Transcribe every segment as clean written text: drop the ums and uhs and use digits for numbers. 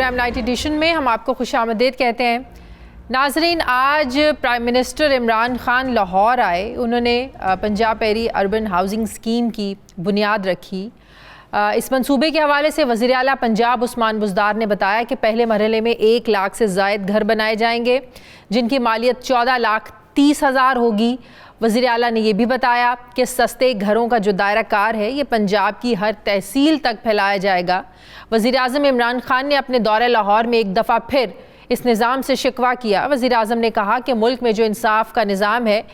Programme night addition में हम आपको खुशामदीद कहते हैं। नाजरीन, आज प्राइम मिनिस्टर इमरान खान लाहौर आए। उन्होंने Punjab peri urban housing scheme की बुनियाद रखी। इस मंसूबे के हवाले से वज़ीर आला पंजाब उस्मान बुज़दार ने बताया कि पहले मरहले में 1 लाख से ज़ायद घर बनाए जाएंगे, जिनकी मालियत 14,30,000 होगी। वज़ीर आला ने यह भी बताया कि सस्ते घरों का जो दायरा कार है ये पंजाब की हर तहसील तक फैलाया जाएगा। वज़ीर आज़म इमरान खान ने अपने दौरे लाहौर में एक दफ़ा फिर इस निज़ाम से शिकवा किया। वज़ीर आज़म ने कहा कि मुल्क में जो इंसाफ का निज़ाम है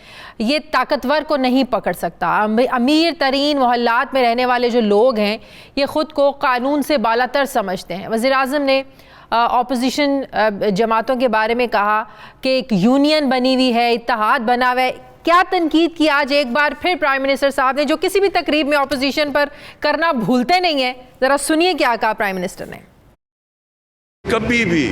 ये ताकतवर को नहीं पकड़ सकता। अमीर तरीन मोहल्लात में रहने वाले जो लोग हैं ये ख़ुद को कानून से बालातर समझते हैं। वज़ीर आज़म ने ऑपोजिशन जमातों के बारे में कहा कि एक यूनियन बनी हुई है, इत्तेहाद बना हुआ है। क्या तनकीद की आज एक बार फिर प्राइम मिनिस्टर साहब ने, जो किसी भी तकरीब में ऑपोजिशन पर करना भूलते नहीं है। ज़रा सुनिए क्या कहा प्राइम मिनिस्टर ने। कभी भी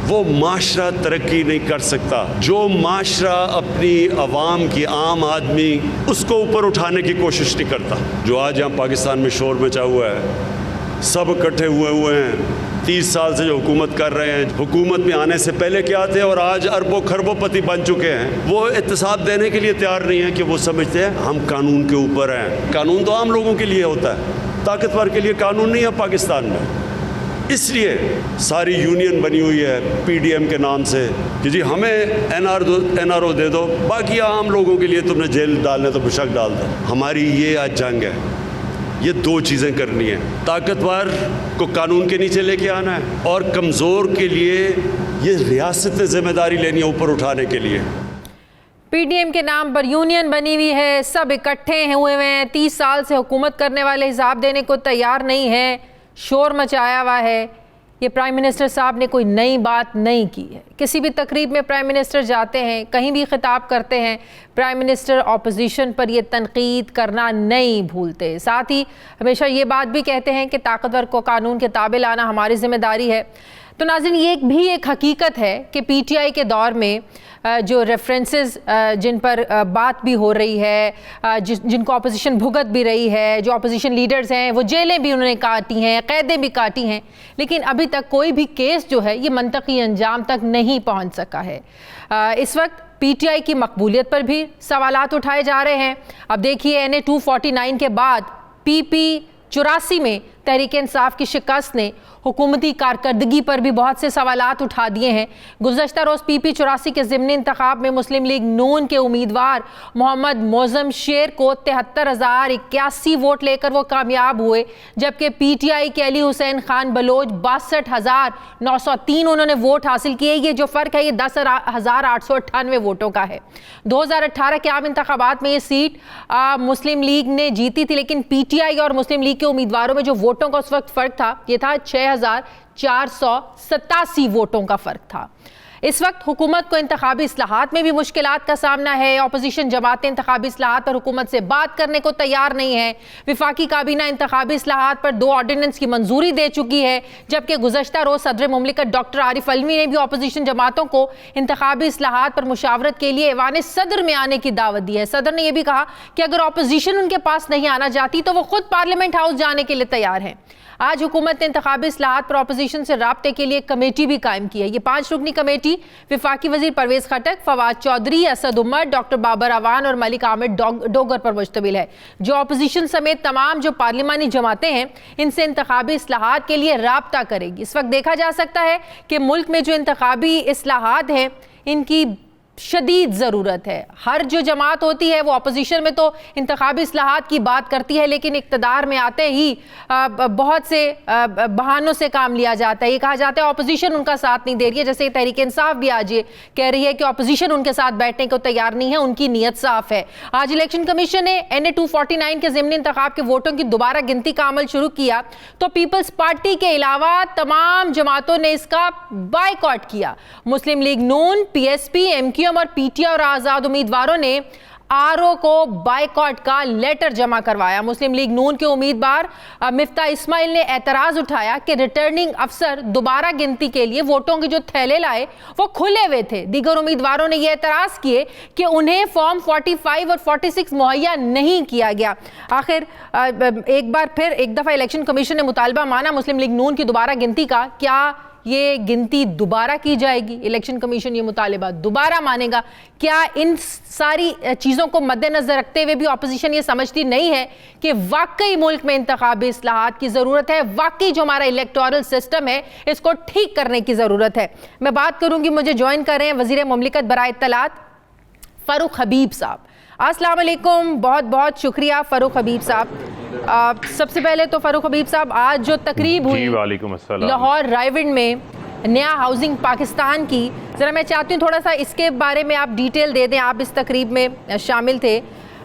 वो माशरा तरक्की नहीं कर सकता जो माशरा अपनी आवाम की, आम आदमी उसको ऊपर उठाने की कोशिश नहीं करता। जो आज यहाँ पाकिस्तान में शोर मचा हुआ है, सब इकट्ठे हुए हैं। 30 साल से जो हुकूमत कर रहे हैं, हुकूमत में आने से पहले क्या थे और आज अरबों खरबोपति बन चुके हैं। वो इत्तेसाब देने के लिए तैयार नहीं है कि वो समझते हैं हम कानून के ऊपर हैं। कानून तो आम लोगों के लिए होता है, ताकतवर के लिए कानून नहीं है पाकिस्तान में। इसलिए सारी यूनियन बनी हुई है PDM के नाम से कि जी हमें NRO दे दो, बाकी आम लोगों के लिए तुमने जेल डालने तो बेशक डाल दो। हमारी ये आज जंग है, ये 2 चीज़ें करनी है। ताकतवर को कानून के नीचे लेके आना है और कमज़ोर के लिए ये रियासत ज़िम्मेदारी लेनी है ऊपर उठाने के लिए। PDM के नाम पर यूनियन बनी हुई है, सब इकट्ठे हुए हैं। 30 साल से हुकूमत करने वाले हिसाब देने को तैयार नहीं है, शोर मचाया हुआ है। ये प्राइम मिनिस्टर साहब ने कोई नई बात नहीं की है। किसी भी तकरीब में प्राइम मिनिस्टर जाते हैं, कहीं भी खिताब करते हैं, प्राइम मिनिस्टर ऑपोजिशन पर ये तनकीद करना नहीं भूलते। साथ ही हमेशा ये बात भी कहते हैं कि ताकतवर को कानून के ताबे लाना हमारी जिम्मेदारी है। तो नाज़रीन, ये भी एक हकीकत है कि PTI के दौर में जो रेफरेंसेस जिन पर बात भी हो रही है, जिनको अपोजिशन भुगत भी रही है, जो अपोजिशन लीडर्स हैं वो जेलें भी उन्होंने काटी हैं, कैदें भी काटी हैं, लेकिन अभी तक कोई भी केस जो है ये मंतकी अंजाम तक नहीं पहुंच सका है। इस वक्त PTI की मकबूलियत पर भी सवालात उठाए जा रहे हैं। अब देखिए, NA 249 के बाद PP 84 में तहरीक इंसाफ की शिकस्त ने हुकूमती कारकर्दगी पर भी बहुत से सवालात उठा दिए हैं। गुज़श्ता रोज़ PP 84 के ज़िमनी इंतखाब में मुस्लिम लीग नून के उम्मीदवार मोहम्मद मोज़म शेर को 73,081 वोट लेकर वो कामयाब हुए, जबकि PTI के अली हुसैन खान बलोच 62,903 उन्होंने वोट हासिल किए। ये जो फ़र्क है ये 10,898 वोटों का है। 2018 के आम इंतखाबात में ये सीट मुस्लिम लीग ने जीती थी, लेकिन PTI और मुस्लिम लीग के उम्मीदवारों में जो वोटों का उस वक्त फ़र्क था ये था 6,487 वोटों का फ़र्क था। इस वक्त हुकूमत को इंतखाबी इस्लाहात में भी मुश्किलात का सामना है। ऑपोजिशन जमातें इंतखाबी इस्लाहात पर हुकूमत से बात करने को तैयार नहीं है। विफाकी काबीना इंतखाबी इस्लाहात पर 2 ऑर्डिनेंस की मंजूरी दे चुकी है, जबकि गुज़श्ता रोज़ सदर मुमलिकत डॉक्टर आरिफ अलवी ने भी ऑपोजिशन जमातों को इंतखाबी इस्लाहात पर मुशावरत के लिए ऐवान सदर में आने की दावत दी है। सदर ने यह भी कहा कि अगर ऑपोजिशन उनके पास नहीं आना चाहती तो वो खुद पार्लियामेंट हाउस जाने के लिए तैयार हैं। आज हुकूमत ने इंतखाबी इस्लाहात पर ऑपोजिशन से राब्ते के लिए एक कमेटी भी कायम की है। ये 5 रुकनी कमेटी विफाकी वजीर परवेज खटक, फवाद चौधरी, असद उमर, डॉक्टर बाबर अवान और मलिक आमिर डोगर पर मुश्तमिल है, जो ऑपोजिशन समेत तमाम जो पार्लिमानी जमातें हैं इनसे इंतखाबी इस्लाहात के लिए राब्ता करेगी। इस वक्त देखा जा सकता है कि मुल्क में जो इंतखाबी इस्लाहात हैं इनकी शदीद ज़रूरत है। हर जो जमात होती है वो अपोजिशन में तो इंतखाबी इस्लाहात की बात करती है, लेकिन इक़्तिदार में आते ही बहुत से बहानों से काम लिया जाता है। ये कहा जाता है अपोजिशन उनका साथ नहीं दे रही है। जैसे तहरीक इंसाफ भी आज ये कह रही है कि अपोजिशन उनके साथ बैठने को तैयार नहीं है, उनकी नीयत साफ है। आज इलेक्शन कमीशन ने NA 249 के ज़िमनी इंतखाब के वोटों की दोबारा गिनती का अमल शुरू किया तो पीपल्स पार्टी के अलावा तमाम जमातों ने इसका बायकॉट किया। मुस्लिम लीग नून, PSP, MQM और PTI और आज़ाद उम्मीदवारों ने RO को बायकॉट का लेटर जमा करवाया। मुस्लिम लीग नून के उम्मीदवार मिफ्ता इस्माइल ने एतराज उठाया कि रिटर्निंग अफसर दोबारा गिनती के लिए वोटों के जो थैले लाए वो खुले हुए थे। दीगर उम्मीदवारों ने यह एतराज किए कि उन्हें फॉर्म 45 और 46 मुहैया नहीं किया गया। आखिर एक बार फिर एक दफ़ा इलेक्शन कमीशन ने मुतालबा माना मुस्लिम लीग नून की दोबारा गिनती का। क्या ये गिनती दोबारा की जाएगी? इलेक्शन कमीशन ये मुतालिबा दोबारा मानेगा? क्या इन सारी चीज़ों को मद्देनजर रखते हुए भी अपोजिशन ये समझती नहीं है कि वाकई मुल्क में इंतखाबी इस्लाहात की ज़रूरत है, वाकई जो हमारा इलेक्टोरल सिस्टम है इसको ठीक करने की ज़रूरत है? मैं बात करूँगी, मुझे ज्वाइन कर रहे हैं वज़ीर मुमलिकत बराए इत्तलात फ़ारूक हबीब साहब। अस्सलाम वालेकुम, बहुत बहुत शुक्रिया फ़ारूक हबीब साहब। सबसे पहले तो फ़ारूक हबीब साहब, आज जो तकरीब हुई लाहौर रायविंड में नया हाउसिंग पाकिस्तान की, ज़रा मैं चाहती हूँ थोड़ा सा इसके बारे में आप डिटेल दे दें। आप इस तकरीब में शामिल थे।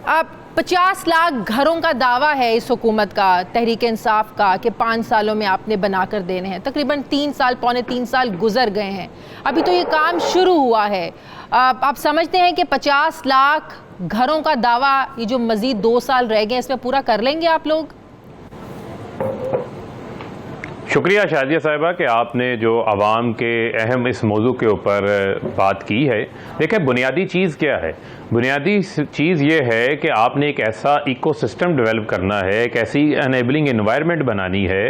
अब 50 लाख घरों का दावा है इस हुकूमत का, तहरीक इंसाफ का, कि 5 सालों में आपने बनाकर देने हैं। तकरीबन 3 साल, पौने 3 साल गुजर गए हैं, अभी तो ये काम शुरू हुआ है। आप समझते हैं कि 50 लाख घरों का दावा, ये जो मजीद 2 साल रह गए, इसमें पूरा कर लेंगे आप लोग? शुक्रिया शादिया साहिबा कि आपने जो आवाम के अहम इस मौजू के ऊपर बात की है। देखिए, बुनियादी चीज़ क्या है? बुनियादी चीज़ ये है कि आपने एक ऐसा इकोसिस्टम डेवलप करना है, एक ऐसी एनेबलिंग एनवायरनमेंट बनानी है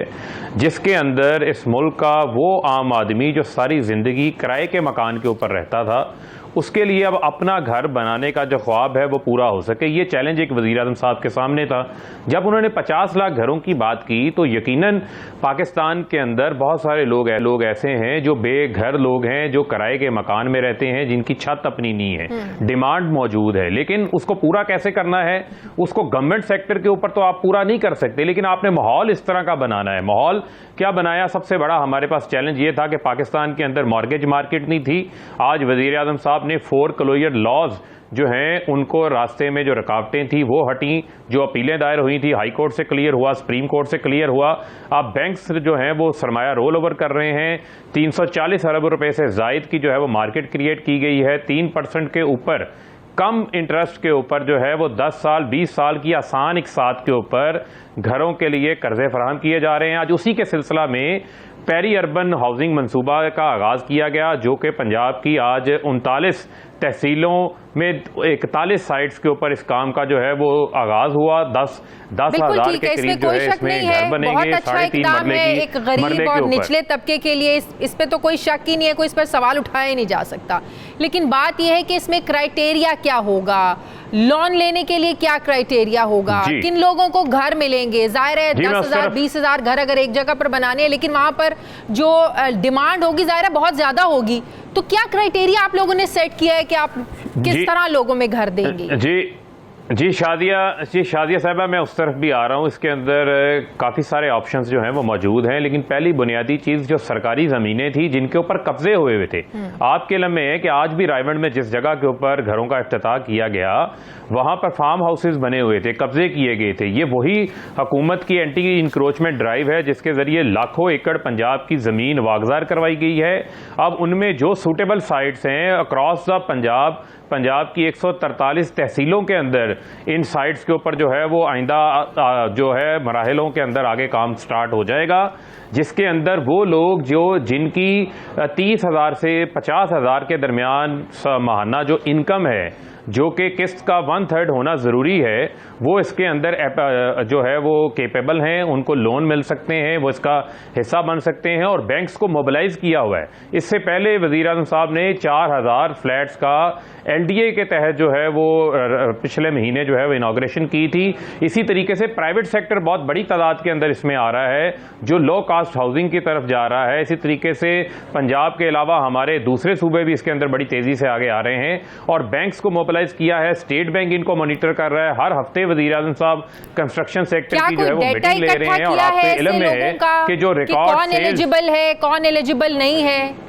जिसके अंदर इस मुल्क का वो आम आदमी जो सारी ज़िंदगी किराए के मकान के ऊपर रहता था, उसके लिए अब अपना घर बनाने का जो ख्वाब है वो पूरा हो सके। ये चैलेंज एक वज़ीर आज़म साहब के सामने था। जब उन्होंने 50 लाख घरों की बात की तो यकीनन पाकिस्तान के अंदर बहुत सारे लोग ऐसे हैं जो बेघर लोग हैं, जो किराए के मकान में रहते हैं, जिनकी छत अपनी नहीं है। डिमांड मौजूद है, लेकिन उसको पूरा कैसे करना है? उसको गवर्नमेंट सेक्टर के ऊपर तो आप पूरा नहीं कर सकते, लेकिन आपने माहौल इस तरह का बनाना है। माहौल क्या बनाया? सबसे बड़ा हमारे पास चैलेंज ये था कि पाकिस्तान के अंदर मॉर्गेज मार्केट नहीं थी। आज वज़ीर आज़म साहब ने फोरक्लोजर लॉज जो हैं उनको रास्ते में जो रुकावटें थी वो हटी, जो अपीलें दायर हुई थी हाई कोर्ट से क्लियर हुआ, सुप्रीम कोर्ट से क्लियर हुआ। अब बैंक्स जो हैं वो सरमाया रोल ओवर कर रहे हैं। 340 अरब रुपए से जायद की जो है वो मार्केट क्रिएट की गई है। 3% के ऊपर कम इंटरेस्ट के ऊपर जो है वो 10 साल 20 साल की आसान इकसात के ऊपर घरों के लिए कर्जे फराहम किए जा रहे हैं। आज उसी के सिलसिला में पेरी अर्बन हाउसिंग मनसूबा का आगाज़ किया गया, जो कि पंजाब की आज 39 तहसीलों में 41 साइट्स के ऊपर इस काम का जो है वो आगाज हुआ। 10,000 के करीब जो है इसमें घर बनेंगे। बहुत अच्छा इक़दाम है एक गरीब और निचले तबके के लिए, इस पे तो कोई शक ही नहीं है, कोई इस पर सवाल उठाया ही नहीं जा सकता। लेकिन बात यह है कि इसमें क्राइटेरिया क्या होगा, लोन लेने के लिए क्या क्राइटेरिया होगा, किन लोगों को घर मिलेंगे? जाहिर है 10,000 20,000 घर अगर एक जगह पर बनाने हैं, लेकिन वहां पर जो डिमांड होगी जाहिर है बहुत ज्यादा होगी। तो क्या क्राइटेरिया आप लोगों ने सेट किया है कि आप किस तरह लोगों में घर देंगे? जी शादिया साहिबा, मैं उस तरफ भी आ रहा हूँ। इसके अंदर काफ़ी सारे ऑप्शंस जो हैं वो मौजूद हैं, लेकिन पहली बुनियादी चीज़ जो सरकारी ज़मीनें थी जिनके ऊपर कब्जे हुए थे, आपके इल्म में है कि आज भी रायवंड में जिस जगह के ऊपर घरों का इफ्तिताह किया गया वहाँ पर फार्म हाउसेज बने हुए थे, कब्जे किए गए थे। ये वही हुकूमत की एंटी इंक्रोचमेंट ड्राइव है जिसके ज़रिए लाखों एकड़ पंजाब की ज़मीन वागजार करवाई गई है। अब उनमें जो सूटेबल साइट्स हैं अक्रॉस द पंजाब की 143 तहसीलों के अंदर इन साइट्स के ऊपर जो है वो आइंदा जो है मराहलों के अंदर आगे काम स्टार्ट हो जाएगा, जिसके अंदर वो लोग जिनकी 30,000 से 50,000 के दरमियान माहाना जो इनकम है, जो कि किस्त का 1/3 होना ज़रूरी है, वो इसके अंदर जो है वो केपेबल हैं, उनको लोन मिल सकते हैं, वो इसका हिस्सा बन सकते हैं और बैंक्स को मोबिलाइज किया हुआ है। इससे पहले वज़ीर आज़म साहब ने 4,000 फ्लैट्स का LDA के तहत जो है वो पिछले महीने जो है वो इनाग्रेशन की थी। इसी तरीके से प्राइवेट सेक्टर बहुत बड़ी तादाद के अंदर इसमें आ रहा है जो लो कास्ट हाउसिंग की तरफ जा रहा है। इसी तरीके से पंजाब के अलावा हमारे दूसरे सूबे भी इसके अंदर बड़ी तेज़ी से आगे आ रहे हैं और बैंक्स को मोबिलाइज किया है। स्टेट बैंक इनको मॉनिटर कर रहा है। हर हफ्ते वज़ीर आज़म साहब कंस्ट्रक्शन सेक्टर की जो है वो मीटिंग ले रहे हैं और आपको इल्म में है कि जो रिकॉर्ड कौन एलिजिबल है, कौन एलिजिबल नहीं है।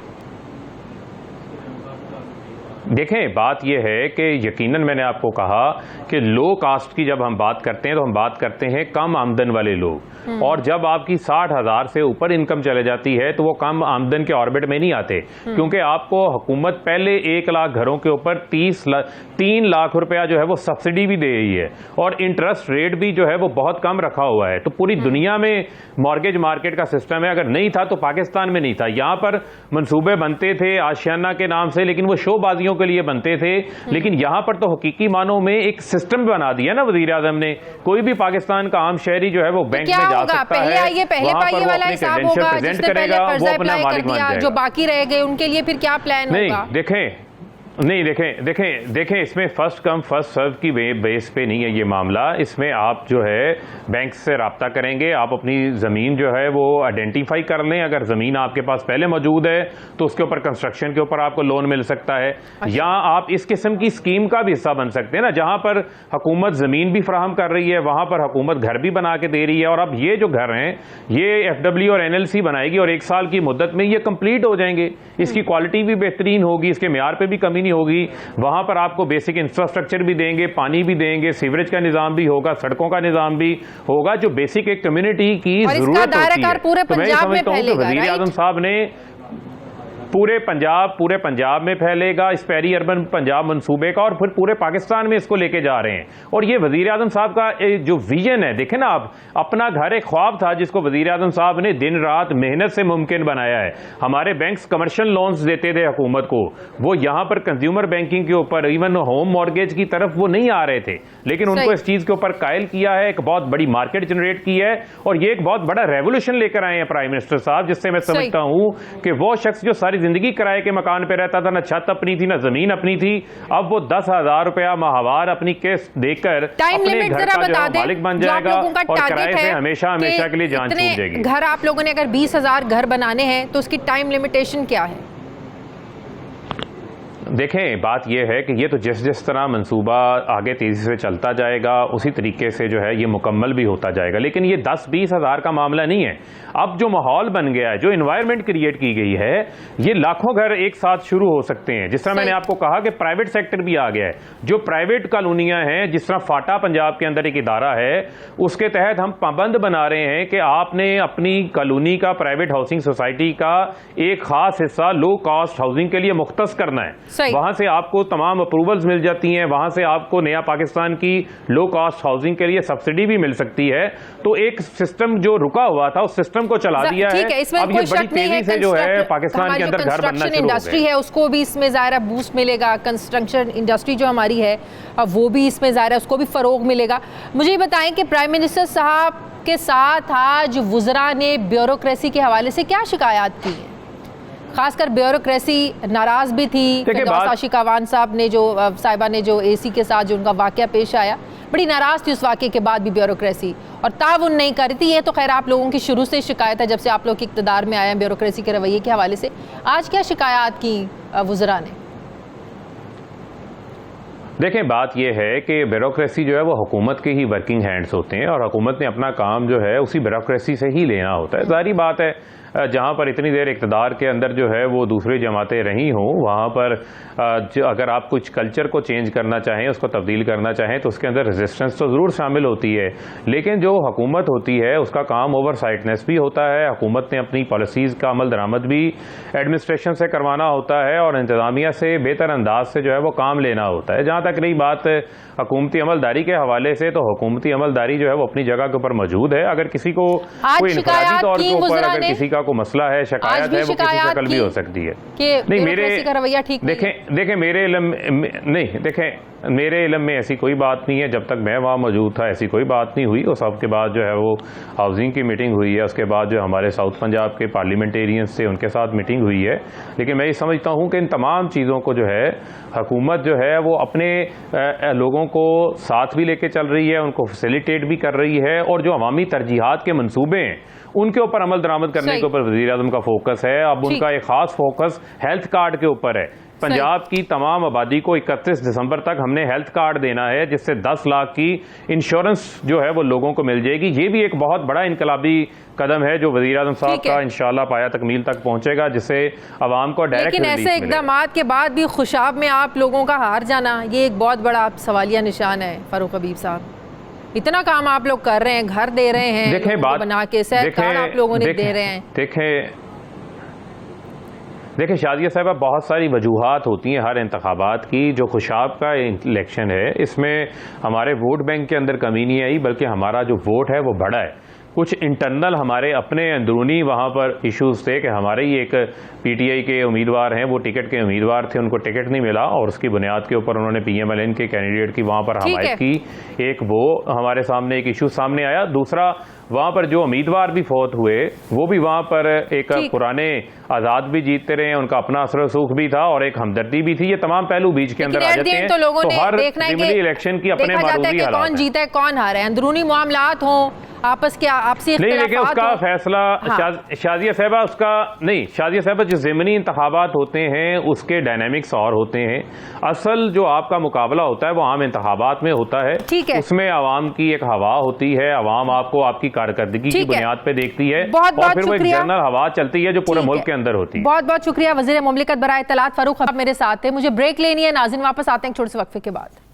देखें, बात यह है कि यकीनन मैंने आपको कहा कि लो कास्ट की जब हम बात करते हैं तो हम बात करते हैं कम आमदन वाले लोग, और जब आपकी 60,000 से ऊपर इनकम चले जाती है तो वो कम आमदन के ऑर्बिट में नहीं आते, क्योंकि आपको हुकूमत पहले 1 लाख घरों के ऊपर 3 लाख रुपया जो है वो सब्सिडी भी दे रही है और इंटरेस्ट रेट भी जो है वो बहुत कम रखा हुआ है। तो पूरी दुनिया में मॉर्गेज मार्केट का सिस्टम है, अगर नहीं था तो पाकिस्तान में नहीं था। यहाँ पर मंसूबे बनते थे आशियाना के नाम से, लेकिन वो शोबाजियों के लिए बनते थे, लेकिन यहाँ पर तो हकीकी मानों में एक सिस्टम बना दिया ना वजीर आजम ने। कोई भी पाकिस्तान का आम शहरी जो है वो बैंक में जा सकता पहले है, आइए पहले पाइये वाला हिसाब होगा, जिसने पहले कर्जा अप्लाई कर दिया, जो बाकी रह गए उनके लिए फिर क्या प्लान होगा? देखें इसमें फर्स्ट कम फर्स्ट सर्व की बेस पे नहीं है ये मामला। इसमें आप जो है बैंक से रब्ता करेंगे, आप अपनी ज़मीन जो है वो आइडेंटिफाई कर लें। अगर ज़मीन आपके पास पहले मौजूद है तो उसके ऊपर कंस्ट्रक्शन के ऊपर आपको लोन मिल सकता है। या आप इस किस्म की स्कीम का भी हिस्सा बन सकते हैं ना, जहां पर हुकूमत ज़मीन भी फराहम कर रही है, वहां पर हुकूमत घर भी बना के दे रही है। और अब ये जो घर हैं ये FW और NLC बनाएगी और 1 साल की मुद्दत में ये कंप्लीट हो जाएंगे। इसकी क्वालिटी भी बेहतरीन होगी, इसके म्यार पे भी कमी होगी। वहां पर आपको बेसिक इंफ्रास्ट्रक्चर भी देंगे, पानी भी देंगे, सीवरेज का निजाम भी होगा, सड़कों का निजाम भी होगा, जो बेसिक एक कम्युनिटी की जरूरत होती है। पूरे पंजाब में फैलेगा। वजीर आजम साहब ने पूरे पंजाब में फैलेगा इस पेरी अर्बन पंजाब मंसूबे का, और फिर पूरे पाकिस्तान में इसको लेके जा रहे हैं। और ये वजीर आजम साहब का जो विजन है, देखें ना आप, अपना घर एक ख्वाब था जिसको वजीर आजम साहब ने दिन रात मेहनत से मुमकिन बनाया है। हमारे बैंक्स कमर्शियल लोन्स देते थे हुकूमत को, वो यहाँ पर कंज्यूमर बैंकिंग के ऊपर, इवन होम मॉर्गेज की तरफ वो नहीं आ रहे थे, लेकिन उनको इस चीज के ऊपर कायल किया है, एक बहुत बड़ी मार्केट जनरेट की है, और ये एक बहुत बड़ा रेवोल्यूशन लेकर आए हैं प्राइम मिनिस्टर साहब, जिससे मैं समझता हूं कि वो शख्स जो सारी जिंदगी किराए के मकान पे रहता था, ना छत अपनी थी ना जमीन अपनी थी, अब वो 10,000 रुपया माहवार अपनी किस्त देकर अपने घर का जो मालिक बन जाएगा और किराए से हमेशा हमेशा के लिए जान छूट जाएगी। घर आप लोगों ने अगर 20,000 घर बनाने हैं तो उसकी टाइम लिमिटेशन क्या है? देखें, बात यह है कि ये तो जिस तरह मंसूबा आगे तेज़ी से चलता जाएगा उसी तरीके से जो है ये मुकम्मल भी होता जाएगा, लेकिन ये 10-20 हज़ार का मामला नहीं है। अब जो माहौल बन गया है, जो इन्वायरमेंट क्रिएट की गई है, ये लाखों घर एक साथ शुरू हो सकते हैं। जिस तरह मैंने आपको कहा कि प्राइवेट सेक्टर भी आ गया है, जो प्राइवेट कॉलोनियाँ हैं, जिस तरह फाटा पंजाब के अंदर एक इदारा है, उसके तहत हम पाबंद बना रहे हैं कि आपने अपनी कॉलोनी का, प्राइवेट हाउसिंग सोसाइटी का एक खास हिस्सा लो कॉस्ट हाउसिंग के लिए मुख्तस करना है। वहां से आपको तमाम अप्रूवल्स मिल जाती हैं, वहां से आपको नया पाकिस्तान की लो कॉस्ट हाउसिंग के लिए सब्सिडी भी मिल सकती है। तो एक सिस्टम जो रुका हुआ था उस सिस्टम को चला दिया है। अब ये बड़ी तेजी से जो है पाकिस्तान के अंदर घर बनना शुरू हो गए। इंडस्ट्री है उसको भी इसमें ज़ाहिर बूस्ट मिलेगा, कंस्ट्रक्शन इंडस्ट्री जो हमारी है अब वो भी इसमें ज़ाहिर उसको भी फरोग मिलेगा। मुझे ये बताएं कि प्राइम मिनिस्टर साहब के साथ आज वुज़रा ने ब्यूरोक्रेसी के हवाले से क्या शिकायत की है? खासकर ब्यूरोक्रेसी नाराज भी थी। आशिक अवान साहब ने जो साहिबा ने जो AC के साथ जो उनका वाकया पेश आया, बड़ी नाराज थी उस वाकये के बाद भी ब्यूरोक्रेसी, और ताउन नहीं कर रही थी। ये तो खैर आप लोगों की शुरू से शिकायत है, जब से आप लोग इक़्तिदार में आए हैं, ब्यूरोक्रेसी के रवैये के हवाले से। आज क्या शिकायत की वुज़रा ने? देखें, बात यह है कि ब्यूरोक्रेसी जो है वो हुकूमत के ही वर्किंग हैंड्स होते हैं, और हुकूमत ने अपना काम जो है उसी ब्यूरोक्रेसी से ही लेना होता है। जाहिर बात है, जहाँ पर इतनी देर इक़्तिदार के अंदर जो है वो दूसरी जमातें रही हों, वहाँ पर अगर आप कुछ कल्चर को चेंज करना चाहें, उसको तब्दील करना चाहें, तो उसके अंदर रेजिस्टेंस तो ज़रूर शामिल होती है। लेकिन जो हुकूमत होती है उसका काम ओवरसाइटनेस भी होता है। हुकूमत ने अपनी पॉलिसीज़ का अमल दरामद भी एडमिनिस्ट्रेशन से करवाना होता है, और इंतज़ामिया से बेहतर अंदाज से जो है वो काम लेना होता है। जहाँ तक रही बात हुकूमती अमलदारी के हवाले से, तो हुकूमती अमलदारी जो है वो अपनी जगह के ऊपर मौजूद है। अगर किसी को कोई इनफरादी तौर के ऊपर अगर किसी का कोई मसला है, शिकायत है, वो किसी शक्ल भी हो सकती है। नहीं, मेरे इल्म में ऐसी कोई बात नहीं है। जब तक मैं वहाँ मौजूद था ऐसी कोई बात नहीं हुई। उस सबके बाद जो है वो हाउसिंग की मीटिंग हुई है, उसके बाद जो हमारे साउथ पंजाब के पार्लियामेंटेरियंस थे उनके साथ मीटिंग हुई है। लेकिन मैं ये समझता हूँ कि इन तमाम चीज़ों को जो है हुकूमत जो है वो अपने लोगों को साथ भी लेके चल रही है, उनको फैसिलिटेट भी कर रही है, और जो अवामी तरजीहात के मंसूबे हैं उनके ऊपर अमल दरामद करने के ऊपर वज़ीर आज़म का फोकस है। अब उनका एक खास फोकस हेल्थ कार्ड के ऊपर है। पंजाब की तमाम आबादी को 31 दिसंबर तक हमने हेल्थ कार्ड देना है, जिससे 10 लाख की इंश्योरेंस जो है वो लोगों को मिल जाएगी। ये भी एक बहुत बड़ा इनकलाबी कदम है जो वज़ीर आज़म साहब का इंशाल्लाह पाया तकमील तक पहुंचेगा, जिससे आवाम को डायरेक्ट। लेकिन ऐसे इक़दामात के बाद भी खुशाब में आप लोगों का हार जाना, ये एक बहुत बड़ा सवालिया निशान है। फारूक हबीब साहब, इतना काम आप लोग कर रहे हैं, घर दे रहे हैं, देखें बात बना के सेहत कार्ड आप लोगों ने दे रहे हैं। देखें शादिया साहबा, बहुत सारी वजूहात होती हैं हर इंतखाबात की। जो खुशाब का इलेक्शन है इसमें हमारे वोट बैंक के अंदर कमी नहीं आई, बल्कि हमारा जो वोट है वो बढ़ा है। कुछ इंटरनल हमारे अपने अंदरूनी वहाँ पर इश्यूज थे कि हमारे ही एक पीटीआई के उम्मीदवार हैं, वो टिकट के उम्मीदवार थे, उनको टिकट नहीं मिला और उसकी बुनियाद के ऊपर उन्होंने पीएमएलएन के कैंडिडेट की वहाँ पर हमायत की। एक वो हमारे सामने एक इशू सामने आया। दूसरा, वहाँ पर जो उम्मीदवार भी फौत हुए वो भी वहाँ पर एक पुराने आज़ाद भी जीतते रहे, उनका अपना असर रसूख भी था और एक हमदर्दी भी थी। ये तमाम पहलू बीच के अंदर आ जाते हैं। तो लोगों ने हर देखना है कि इलेक्शन की अपने मारूदी हालात कौन जीता है कौन हारा है, अंदरूनी मामलात हो, आपसी नहीं, लेकिन उसका फैसला शाजिया साहबा शाजिया साहबा जो ज़िमनी इंतखाबात होते हैं उसके डायनामिक्स और होते हैं। असल जो आपका मुकाबला होता है वो आम इंतखाबात में होता है, उसमें आवाम की एक हवा होती है, आवाम आपको आपकी कारकर्दगी की बुनियाद पे देखती है और फिर वो एक जनरल हवा चलती है जो पूरे मुल्क के अंदर होती है। बहुत बहुत शुक्रिया वज़ीर मुमलिकत बराए इत्तलात फारूक आप मेरे साथ थे। मुझे ब्रेक लेनी है, नाज़रीन वापस आते हैं छोटे से वक्फे के बाद।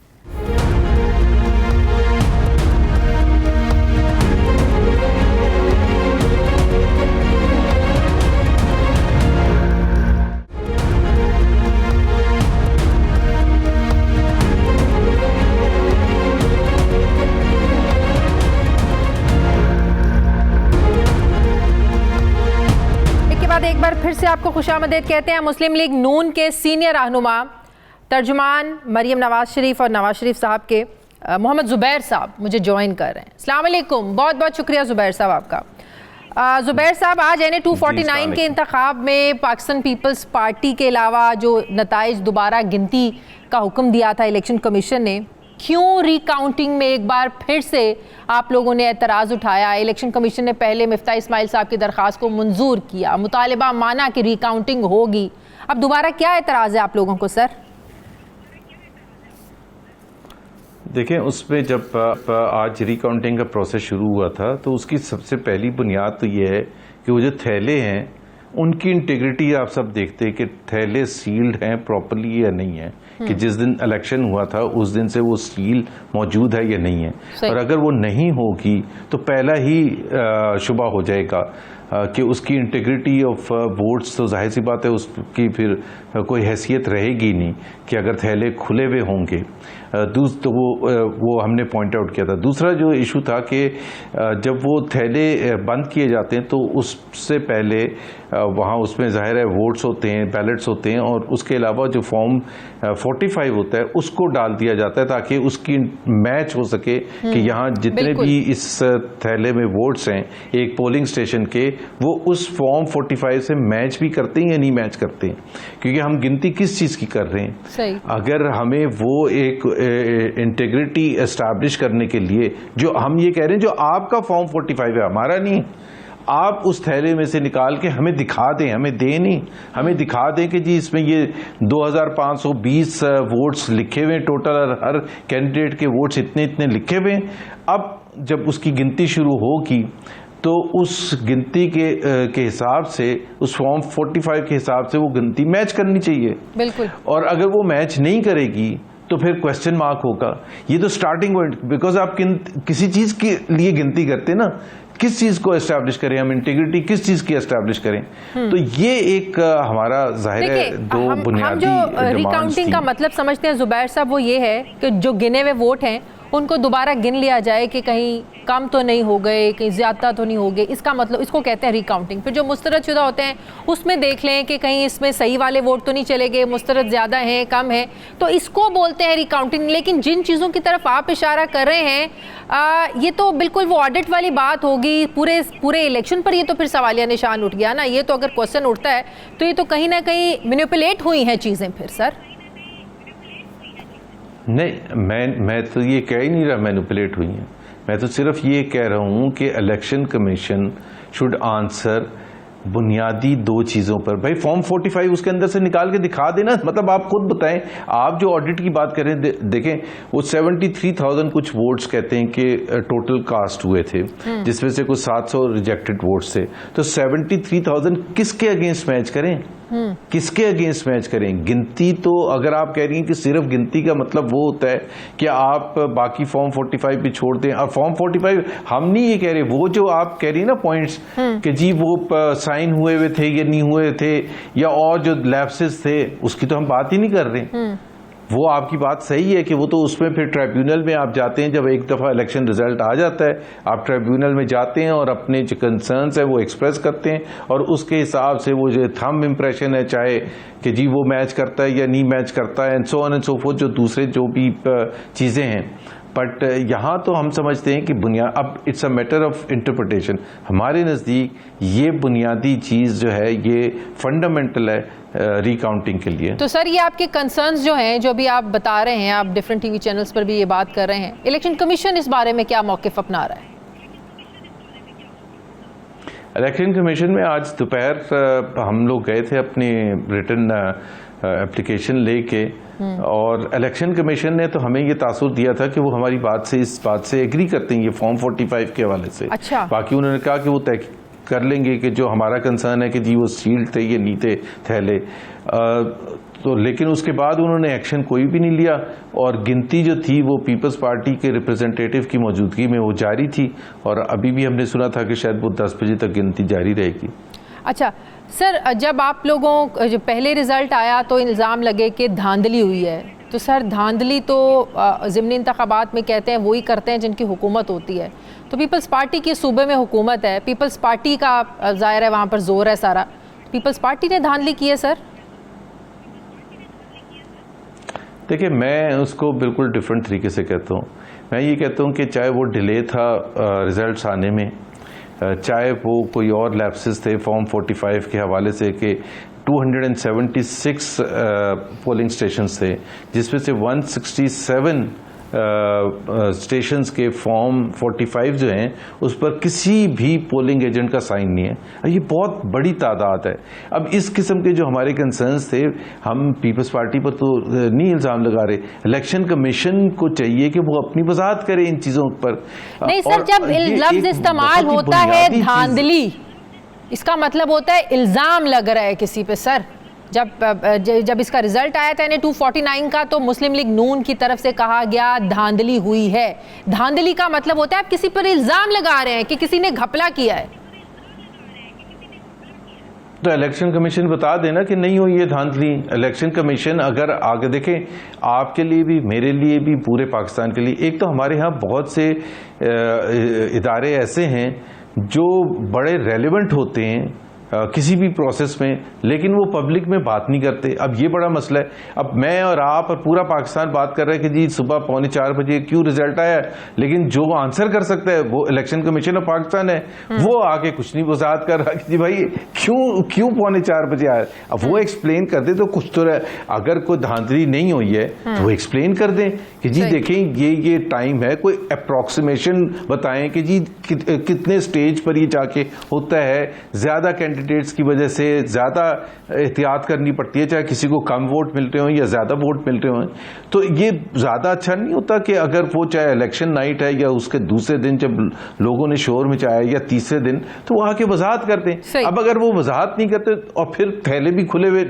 एक बार फिर से आपको खुशामदीद कहते हैं। मुस्लिम लीग नून के सीनियर रहनुमा तर्जुमान मरियम नवाज शरीफ और नवाज शरीफ साहब के मोहम्मद ज़ुबैर साहब मुझे ज्वाइन कर रहे हैं। अस्सलाम वालेकुम, बहुत बहुत शुक्रिया ज़ुबैर साहब आपका। ज़ुबैर साहब, आज NA 249 के इंतखाब में पाकिस्तान पीपल्स पार्टी के अलावा जो नताइज दोबारा गिनती का हुक्म दिया था इलेक्शन कमीशन ने, क्यों रिकाउंटिंग में एक बार फिर से आप लोगों ने एतराज़ उठाया? इलेक्शन कमीशन ने पहले मिफ्ता इस्माइल साहब की दरख्वास्त को मंजूर किया, मुतालिबा माना कि रिकाउंटिंग होगी, अब दोबारा क्या एतराज़ है आप लोगों को सर? देखें, उसमें जब आज रिकाउंटिंग का प्रोसेस शुरू हुआ था तो उसकी सबसे पहली बुनियाद तो ये है कि वो जो थैले हैं उनकी इंटीग्रिटी आप सब देखते हैं कि थैले सील्ड हैं प्रॉपर्ली या नहीं है, कि जिस दिन इलेक्शन हुआ था उस दिन से वो सील मौजूद है या नहीं है। और अगर वो नहीं होगी तो पहला ही शुबा हो जाएगा कि उसकी इंटीग्रिटी ऑफ वोट्स, तो जाहिर सी बात है उसकी फिर कोई हैसियत रहेगी नहीं कि अगर थैले खुले हुए होंगे। तो वो हमने पॉइंट आउट किया था। दूसरा जो इशू था कि जब वो थैले बंद किए जाते हैं तो उससे पहले वहाँ उसमें ज़ाहिर है वोट्स होते हैं, बैलेट्स होते हैं और उसके अलावा जो फॉर्म 45 होता है उसको डाल दिया जाता है ताकि उसकी मैच हो सके कि यहाँ जितने भी इस थैले में वोट्स हैं एक पोलिंग स्टेशन के, वो उस फॉर्म 45 से मैच भी करते हैं या नहीं मैच करते हैं, क्योंकि हम गिनती किस चीज़ की कर रहे हैं। सही। अगर हमें वो एक इंटीग्रिटी एस्टैब्लिश करने के लिए जो हम ये कह रहे हैं, जो आपका फॉर्म 45 है हमारा नहीं, आप उस थैले में से निकाल के हमें दिखा दें, हमें दें नहीं, हमें दिखा दें कि जी इसमें ये 2520 वोट्स लिखे हुए टोटल, हर कैंडिडेट के वोट्स इतने इतने लिखे हुए। अब जब उसकी गिनती शुरू होगी तो उस गिनती के हिसाब से, उस फॉर्म 45 के हिसाब से वो गिनती मैच करनी चाहिए। बिल्कुल। और अगर वो मैच नहीं करेगी तो फिर क्वेश्चन मार्क होगा। ये तो स्टार्टिंग पॉइंट, बिकॉज आप किसी चीज के लिए गिनती करते ना, किस चीज को एस्टैब्लिश करें हम, इंटीग्रिटी किस चीज की एस्टैब्लिश करें, तो ये एक हमारा जाहिर है दो बुनियादी हम जो रिकाउंटिंग का मतलब समझते हैं ज़ुबैर साहब, वो ये है कि जो गिने हुए वोट हैं उनको दोबारा गिन लिया जाए कि कहीं कम तो नहीं हो गए, कहीं ज़्यादा तो नहीं हो गए, इसका मतलब इसको कहते हैं रिकाउंटिंग। फिर जो मुस्तरद शुदा होते हैं उसमें देख लें कि कहीं इसमें सही वाले वोट तो नहीं चले गए, मुस्तरद ज़्यादा हैं कम है, तो इसको बोलते हैं रिकाउंटिंग। लेकिन जिन चीज़ों की तरफ आप इशारा कर रहे हैं ये तो बिल्कुल वो ऑडिट वाली बात होगी, पूरे इलेक्शन पर ये तो फिर सवालिया निशान उठ गया ना। ये तो अगर क्वेश्चन उठता है तो ये तो कहीं ना कहीं मैनिपुलेट हुई हैं चीज़ें फिर सर। नहीं, मैं तो ये कह ही नहीं रहा मैनिपुलेट हुई हैं, मैं तो सिर्फ ये कह रहा हूँ कि इलेक्शन कमीशन शुड आंसर बुनियादी दो चीज़ों पर। भाई फॉर्म 45 उसके अंदर से निकाल के दिखा देना, मतलब आप खुद बताएं। आप जो ऑडिट की बात करें, देखें वो 73,000 कुछ वोट्स कहते हैं कि टोटल कास्ट हुए थे, जिसमें से कुछ 700 रिजेक्टेड वोट्स थे। तो 73,000 किसके अगेंस्ट मैच करें, किसके अगेंस्ट मैच करें? गिनती तो अगर आप कह रही हैं कि सिर्फ गिनती का मतलब वो होता है कि आप बाकी फॉर्म 45 भी छोड़ दें। और फॉर्म 45 हम नहीं ये कह रहे, वो जो आप कह रही हैं ना पॉइंट्स कि जी वो साइन हुए हुए थे या नहीं हुए थे या और जो लैप्सेस थे, उसकी तो हम बात ही नहीं कर रहे। वो आपकी बात सही है कि वो तो उसमें फिर ट्राइब्यूनल में आप जाते हैं, जब एक दफ़ा इलेक्शन रिजल्ट आ जाता है आप ट्राइब्यूनल में जाते हैं और अपने जो कंसर्न्स है वो एक्सप्रेस करते हैं और उसके हिसाब से वो जो थंब इम्प्रेशन है, चाहे कि जी वो मैच करता है या नहीं मैच करता है, and so on and so fourth, जो दूसरे जो भी चीज़ें हैं। बट यहाँ तो हम समझते हैं कि अब it's a matter of interpretation. हमारे नज़दीक ये बुनियादी चीज़ जो है ये फंडामेंटल है रिकाउंटिंग के लिए। तो सर ये आपके कंसर्न्स जो हैं, जो भी आप बता रहे हैं, आप डिफरेंट टीवी चैनल्स पर भी ये बात कर रहे हैं, इलेक्शन कमीशन इस बारे में क्या मौक़िफ़ अपना रहा है? इलेक्शन कमीशन में आज दोपहर हम लोग गए थे अपनी रिटन एप्लीकेशन लेके, और इलेक्शन कमीशन ने तो हमें ये तासुर दिया था कि वो हमारी बात से, इस बात से एग्री करते हैं, ये फॉर्म 45 के हवाले से। अच्छा। बाकी उन्होंने कहा कि वो तय कर लेंगे कि जो हमारा कंसर्न है कि जी वो सील्ड थे, ये नहीं थे थैले, तो लेकिन उसके बाद उन्होंने एक्शन कोई भी नहीं लिया, और गिनती जो थी वो पीपल्स पार्टी के रिप्रेजेंटेटिव की मौजूदगी में वो जारी थी, और अभी भी हमने सुना था कि शायद वो 10 बजे तक गिनती जारी रहेगी। अच्छा सर, जब आप लोगों जो पहले रिजल्ट आया तो इल्ज़ाम लगे कि धांधली हुई है, तो सर धांधली तो ज़िमनी इंतखाबात में कहते हैं वही करते हैं जिनकी हुकूमत होती है, तो पीपल्स पार्टी की सूबे में हुकूमत है, पीपल्स पार्टी का ज़ाहिर है वहाँ पर जोर है सारा, पीपल्स पार्टी ने धांधली की है सर? देखिए, मैं उसको बिल्कुल डिफरेंट तरीके से कहता हूँ। मैं ये कहता हूँ कि चाहे वो डिले था रिजल्ट्स आने में, चाहे वो कोई और लैप्सेस थे फॉर्म 45 के हवाले से कि 276 पोलिंग स्टेशंस थे, जिसमें से 167 स्टेशंस के फॉर्म 45 जो हैं उस पर किसी भी पोलिंग एजेंट का साइन नहीं है। ये बहुत बड़ी तादाद है। अब इस किस्म के जो हमारे कंसर्न्स थे, हम पीपल्स पार्टी पर तो नहीं इल्ज़ाम लगा रहे, इलेक्शन कमीशन को चाहिए कि वो अपनी वजाहत करे इन चीज़ों पर। नहीं सर, जब लफ्ज़ इस्तेमाल होता है धांधली, इसका मतलब होता है इल्ज़ाम लग रहा है किसी पे। सर जब इसका रिजल्ट आया था 249 का, तो मुस्लिम लीग नून की तरफ से कहा गया धांधली हुई है। धांधली का मतलब होता है आप किसी पर इल्जाम लगा रहे हैं कि किसी ने घपला किया है। तो इलेक्शन कमीशन बता देना कि नहीं हुई है धांधली। इलेक्शन कमीशन अगर आगे देखें, आपके लिए भी, मेरे लिए भी, पूरे पाकिस्तान के लिए, एक तो हमारे यहाँ बहुत से इदारे ऐसे हैं जो बड़े रेलेवेंट होते हैं किसी भी प्रोसेस में, लेकिन वो पब्लिक में बात नहीं करते। अब ये बड़ा मसला है। अब मैं और आप और पूरा पाकिस्तान बात कर रहे हैं कि जी सुबह 3:45 बजे क्यों रिजल्ट आया, लेकिन जो आंसर कर सकता है वो इलेक्शन कमीशन ऑफ पाकिस्तान है। वो आगे कुछ नहीं वजाहत कर रहा कि जी भाई क्यों 4:45 बजे आया। अब वो एक्सप्लेन कर दे तो कुछ तो रहे। अगर कोई धांधली नहीं हुई है तो वो एक्सप्लेन कर दें कि जी देखें ये टाइम है, कोई अप्रोक्सीमेशन बताएं कि जी कितने स्टेज पर ये जाके होता है। ज्यादा कैंडिडेट्स की वजह से ज्यादा एहतियात करनी पड़ती है, चाहे किसी को कम वोट मिल रहे हो या ज्यादा वोट मिल रहे हो। तो ये ज्यादा अच्छा नहीं होता कि अगर वो चाहे इलेक्शन नाइट है या उसके दूसरे दिन जब लोगों ने शोर मचाया या तीसरे दिन, तो वो आके वजाहत कर दें। अब अगर वो वजाहत नहीं करते और फिर थैले भी खुले हुए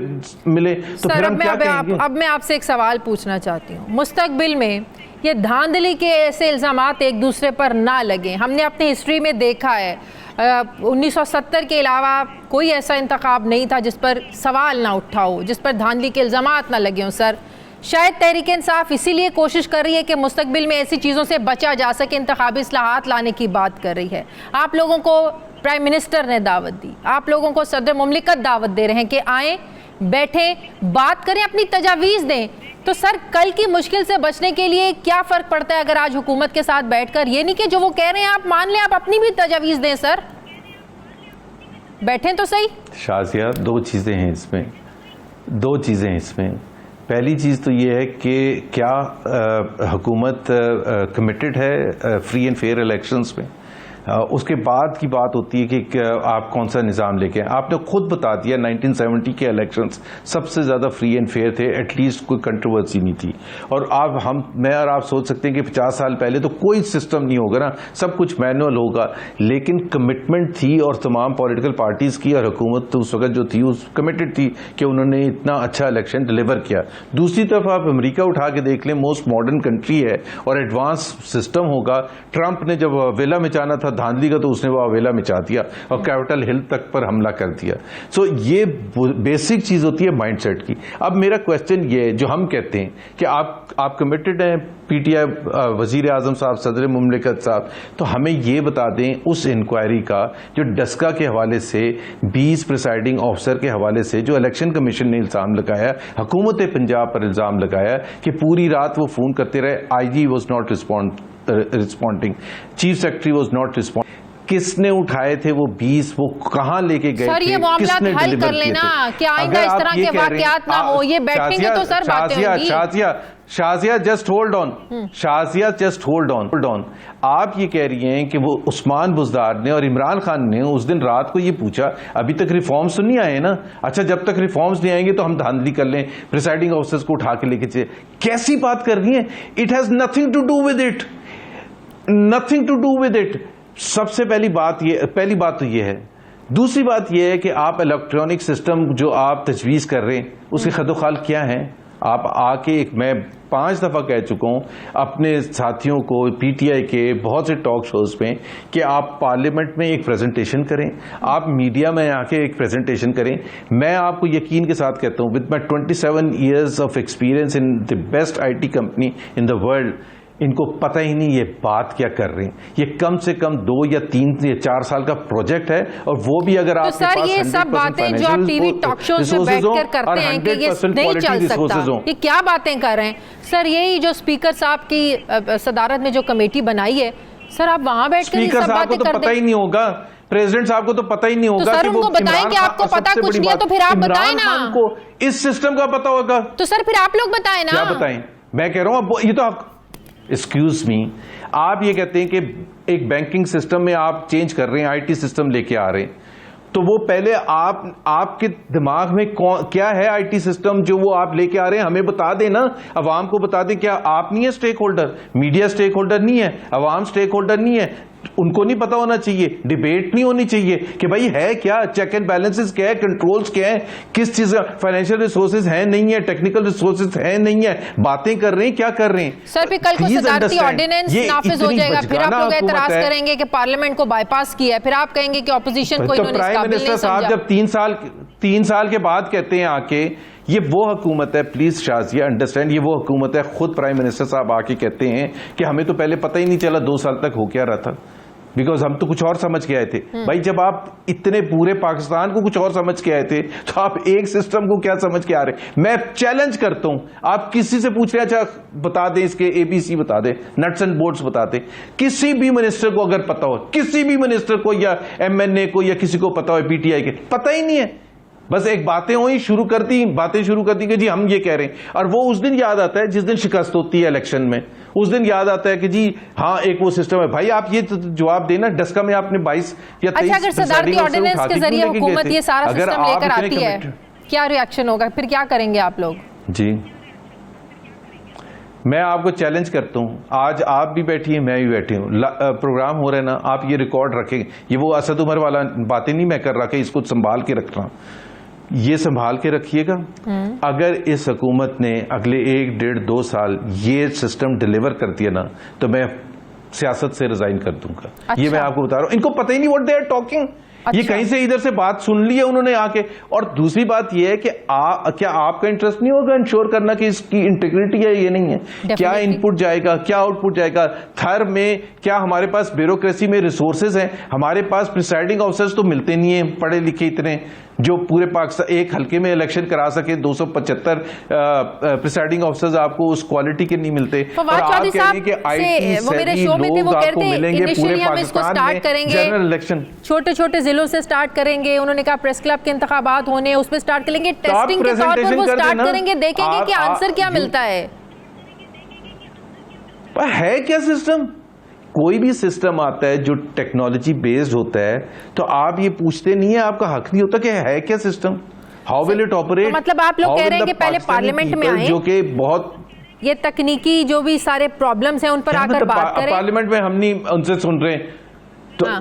मिले तो फिर हम क्या कहेंगे? अब मैं आपसे एक सवाल पूछना चाहती हूँ, मुस्तकबिल में ये धांधली के ऐसे इल्जामात एक दूसरे पर ना लगे। हमने अपनी हिस्ट्री में देखा है 1970 के अलावा कोई ऐसा इंतखाब नहीं था जिस पर सवाल ना उठा हो, जिस पर धांधली के इल्जामात ना लगे हों। सर शायद तहरीक इंसाफ इसीलिए कोशिश कर रही है कि मुस्तकबिल में ऐसी चीज़ों से बचा जा सके, इंतखाबी इस्लाहात लाने की बात कर रही है। आप लोगों को प्राइम मिनिस्टर ने दावत दी, आप लोगों को सदर मुमलिकत दावत दे रहे हैं कि आएँ, बैठें, बात करें, अपनी तजावीज़ दें। तो सर कल की मुश्किल से बचने के लिए क्या फ़र्क पड़ता है अगर आज हुकूमत के साथ बैठकर, ये नहीं कि जो वो कह रहे हैं आप मान लें, आप अपनी भी तजावीज़ दें। सर बैठें तो सही। शाजिया, दो चीज़ें हैं इसमें। पहली चीज़ तो ये है कि क्या हुकूमत कमिटेड है फ्री एंड फेयर इलेक्शंस में। उसके बाद की बात होती है कि आप कौन सा निज़ाम लेके आए। आपने खुद बता दिया 1970 के इलेक्शंस सबसे ज़्यादा फ्री एंड फेयर थे, एटलीस्ट कोई कंट्रोवर्सी नहीं थी। और मैं और आप सोच सकते हैं कि 50 साल पहले तो कोई सिस्टम नहीं होगा ना, सब कुछ मैनुअल होगा, लेकिन कमिटमेंट थी और तमाम पॉलिटिकल पार्टीज़ की और हुकूमत तो उस वक्त जो थी उस कमिटेड थी कि उन्होंने इतना अच्छा इलेक्शन डिलीवर किया। दूसरी तरफ आप अमेरिका उठा के देख लें, मोस्ट मॉडर्न कंट्री है और एडवांस सिस्टम होगा। ट्रंप ने जब वेला में जाना था धांधली का तो उसने वो अवेला मचा दिया और कैपिटल हिल तक पर हमला कर दिया। सो ये बेसिक चीज होती है माइंडसेट की। अब मेरा क्वेश्चन ये है, जो हम कहते हैं कि आप कमिटेड हैं, पीटीआई वजीर आजम साहब, सदर मुमलिकत साहब, तो हमें ये बता दें उस इंक्वायरी का जो डस्का के हवाले से 20 प्रिसाइडिंग ऑफिसर के हवाले से जो इलेक्शन कमीशन ने इल्जाम लगाया, हुकूमत पंजाब पर इल्जाम लगाया कि पूरी रात वो फोन करते रहे, IG was not responding, chief secretary was not responding, किसने उठाए थे वो 20, वो कहाँ लेके गए सर, थे, ये मामला किसने हल डिलीवर कर किए लेना थे? कि आइंदा इस तरह के वाकयात ना हो। ये बैठेंगे तो सर बातें होंगी। Shazia just hold on, Shazia just hold on. आप ये कह रही हैं कि वो उस्मान बुज़दार ने और इमरान खान ने उस दिन रात को ये पूछा, अभी तक रिफॉर्म्स तो नहीं आए ना, अच्छा जब तक रिफॉर्म्स नहीं आएंगे तो हम धांधली कर लें, प्रिसाइडिंग ऑफिसर्स को उठा के लेके चले। कैसी बात कर रही हैं? It has nothing to do with it, nothing to do with it. सबसे पहली बात तो ये है। दूसरी बात यह है कि आप इलेक्ट्रॉनिक सिस्टम जो आप तजवीज़ कर रहे हैं उसके खदोखाल क्या हैं? आप आके मैं 5 दफ़ा कह चुका हूं अपने साथियों को पीटीआई के बहुत से टॉक शोज में कि आप पार्लियामेंट में एक प्रेजेंटेशन करें, आप मीडिया में आके एक प्रेजेंटेशन करें। मैं आपको यकीन के साथ कहता हूं, with my 27 years of experience in the best IT company in the world, इनको पता ही नहीं ये बात क्या कर रहे हैं। ये कम से कम 2 या 3 या 4 साल का प्रोजेक्ट है, और वो भी अगर आप सर ये सब बातें जो आप टीवी टॉक शोज में बैठकर करते हैं कि ये नहीं चल सकता, ये क्या बातें कर रहे हैं सर? यही जो स्पीकर साहब की सदारत में जो कमेटी बनाई है, सर आप वहां बैठकर ये सब बातें तो पता ही नहीं होगा, प्रेसिडेंट साहब को तो पता ही नहीं होगा। तो सर उनको बताएं कि आपको पता कुछ नहीं है, तो फिर आप बताएं ना। को इस सिस्टम का पता होगा तो सर फिर आप लोग बताएं ना। क्या बताएं? मैं कह रहा हूं ये तो आप, एक्सक्यूज मी, आप ये कहते हैं कि एक बैंकिंग सिस्टम में आप चेंज कर रहे हैं, IT सिस्टम लेके आ रहे हैं, तो वो पहले आपके दिमाग में क्या है IT सिस्टम जो वो आप लेके आ रहे हैं, हमें बता दें ना, अवाम को बता दें। क्या आप नहीं है stakeholder? Media stakeholder नहीं है, अवाम स्टेक होल्डर नहीं है, उनको नहीं पता होना चाहिए, डिबेट नहीं होनी चाहिए कि भाई है क्या, चेक एंड बैलेंसेस क्या है, कंट्रोल्स क्या है, किस चीज, फाइनेंशियल रिसोर्सेज है नहीं है, टेक्निकल रिसोर्सेज है नहीं है, बातें कर रहे हैं, क्या कर रहे हैं? सर फिर कल को सदारती ऑर्डिनेंस नाफिज हो जाएगा, फिर आप लोग एतराज करेंगे कि पार्लियामेंट को बाईपास किया है, फिर आप कहेंगे कि ऑपोजिशन को इन्होंने प्राइम मिनिस्टर साहब जब 3 साल के बाद कहते हैं आके, ये वो हुकूमत है, प्लीज शाजिया अंडरस्टैंड, ये वो हुकूमत है, खुद प्राइम मिनिस्टर साहब आके कहते हैं कि हमें तो पहले पता ही नहीं चला 2 साल तक हो क्या रहा था, बिकॉज हम तो कुछ और समझ के आए थे। भाई जब आप इतने पूरे पाकिस्तान को कुछ और समझ के आए थे, तो आप एक सिस्टम को क्या समझ के आ रहे? मैं चैलेंज करता हूं, आप किसी से पूछ रहे, अच्छा बता दें इसके ABC बता दें, नट्स एंड बोल्ट्स बता दें, किसी भी मिनिस्टर को अगर पता हो, किसी भी मिनिस्टर को या MNA को या किसी को पता हो, PTI के पता ही नहीं है, बस एक बातें शुरू कर दी कि जी हम ये कह रहे हैं, और वो उस दिन याद आता है जिस दिन शिकस्त होती है इलेक्शन में, उस दिन याद आता है कि जी हाँ एक वो सिस्टम है। भाई आप ये तो जवाब देना, डस्का में आपने 22 या 23 अच्छा, अगर सदारती ऑर्डिनेंस के जरिए हुकूमत ये सारा सिस्टम लेकर आती है, क्या रिएक्शन होगा, फिर क्या करेंगे आप लोग? जी मैं आपको चैलेंज करता हूं, आज आप भी बैठी हैं, मैं भी बैठी हूं, प्रोग्राम हो रहा है ना, आप ये रिकॉर्ड रखेंगे, ये वो असद उमर वाला बातें नहीं मैं कर रहा कि इसको संभाल के रख रहा हूं, ये संभाल के रखिएगा। अगर इस हुकूमत ने अगले 1-1.5-2 साल ये सिस्टम डिलीवर कर दिया ना, तो मैं सियासत से रिजाइन कर दूंगा। अच्छा। ये मैं आपको बता रहा हूं, इनको पता ही नहीं व्हाट दे आर टॉकिंग। अच्छा। ये कहीं से इधर से बात सुन ली है उन्होंने आके। और दूसरी बात ये है कि क्या आपका इंटरेस्ट नहीं होगा इंश्योर करना कि इसकी इंटीग्रिटी है ये नहीं है, क्या इनपुट जाएगा, क्या आउटपुट जाएगा, थर में क्या हमारे पास ब्यूरोक्रेसी में रिसोर्सेज हैं, हमारे पास प्रिसाइडिंग ऑफिसर्स तो मिलते नहीं है पढ़े लिखे इतने जो पूरे पाकिस्तान एक हल्के में इलेक्शन करा सके। 275 प्रिसाइडिंग ऑफिसर्स आपको उस क्वालिटी के नहीं मिलते। और आप कह रहे हैं कि IT लोग आपको मिलेंगे पूरे पाकिस्तान में जनरल इलेक्शन छोटे छोटे जिलों से स्टार्ट करेंगे। उन्होंने कहा प्रेस क्लब के इंतखाबात होने उसमें स्टार्ट करेंगे, टेस्टिंग के तौर पर वो स्टार्ट करेंगे, देखेंगे कि आंसर क्या मिलता है क्या सिस्टम। कोई भी सिस्टम आता है जो टेक्नोलॉजी बेस्ड होता है तो आप ये पूछते नहीं है, आपका हक नहीं होता कि है क्या system, how will it operate. तो मतलब आप लोग कह रहे हैं कि पहले पार्लियामेंट में आए, जो कि बहुत ये तकनीकी जो भी सारे प्रॉब्लम्स हैं उन पर आकर बात करें। पार्लियामेंट में हम नहीं उनसे सुन रहे हैं, तो हाँ।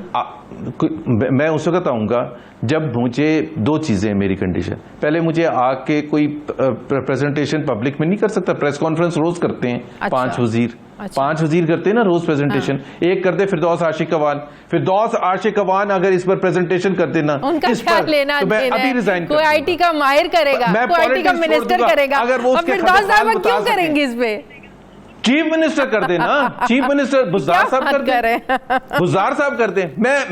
मैं उस वक्त आऊंगा जब मुझे दो चीजें, मेरी कंडीशन, पहले मुझे आके कोई प्रेजेंटेशन पब्लिक में नहीं कर सकता। प्रेस कॉन्फ्रेंस रोज करते हैं। अच्छा। पांच वजीर करते हैं ना रोज प्रेजेंटेशन। हाँ। एक करते फिरदौस आशिक अवान अगर इस पर प्रेजेंटेशन करते ना, उनका इस क्या पर लेना तो मैं देना अभी है? रिजाइन कोई आईटी का माहिर करेगा, कोई आईटी का मिनिस्टर करेगा, अगर वो और फिरदौस साहब क्यों करेंगे इस पे? चीफ मिनिस्टर कर देना, चीफ मिनिस्टर बुज़दार साहब कर दे, बुज़दार साहब कर दे।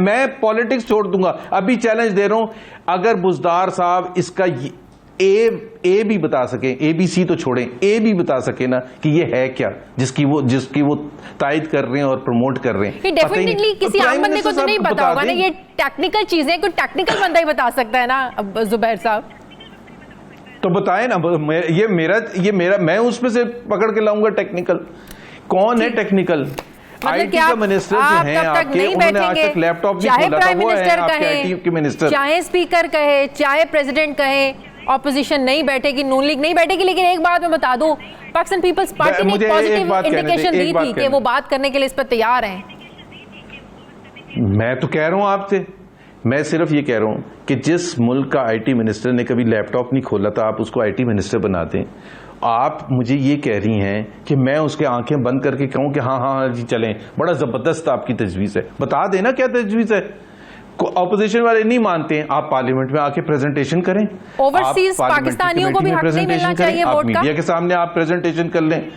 मैं पॉलिटिक्स छोड़ दूंगा, अभी चैलेंज दे रहा हूं। अगर बुज़दार साहब इसका ए भी बता सके, ABC तो छोड़ें, ए भी बता सके ना कि ये है क्या, जिसकी वो तायद कर रहे हैं और प्रमोट कर रहे हैं। डेफिनेटली किसी आम बंदे को तो नहीं पता होगा ना, ये टेक्निकल चीजें कोई टेक्निकल बंदा ही बता सकता है ना जुबैर साहब। तो बताए ना, ये मेरा मैं उसमें से पकड़ के लाऊंगा टेक्निकल। कौन है टेक्निकल? आईटी का मिनिस्टर जो हैं आपके, उन्होंने आज तक लैपटॉप नहीं खोला था, वो है आपके आईटी के मिनिस्टर। चाहे स्पीकर कहे, चाहे प्रेसिडेंट कहे, ऑपोजिशन नहीं बैठेगी, नून लीग नहीं बैठेगी। लेकिन एक बात मैं बता दूं, पाकिस्तान पीपल्स पार्टी ने पॉजिटिव इंडिकेशन दी थी कि वो बात करने के लिए इस पर तैयार हैं। मैं तो कह रहा हूं आपसे, मैं सिर्फ ये कह रहा हूं कि जिस मुल्क का आईटी मिनिस्टर ने कभी लैपटॉप नहीं खोला था, आप उसको आईटी मिनिस्टर बना दें। आप मुझे ये कह रही हैं कि मैं उसके आंखें बंद करके कहूं कि हाँ हाँ जी चलें, बड़ा जबरदस्त आपकी तजवीज़ है। बता देना क्या तजवीज़ है। ऑपोजिशन वाले नहीं मानते हैं, आप पार्लियामेंट में आके प्रेजेंटेशन करें। ओवरसीज पाकिस्तानियों को भी हक नहीं मिलना चाहिए वोट का? मीडिया के सामने आप प्रेजेंटेशन कर लें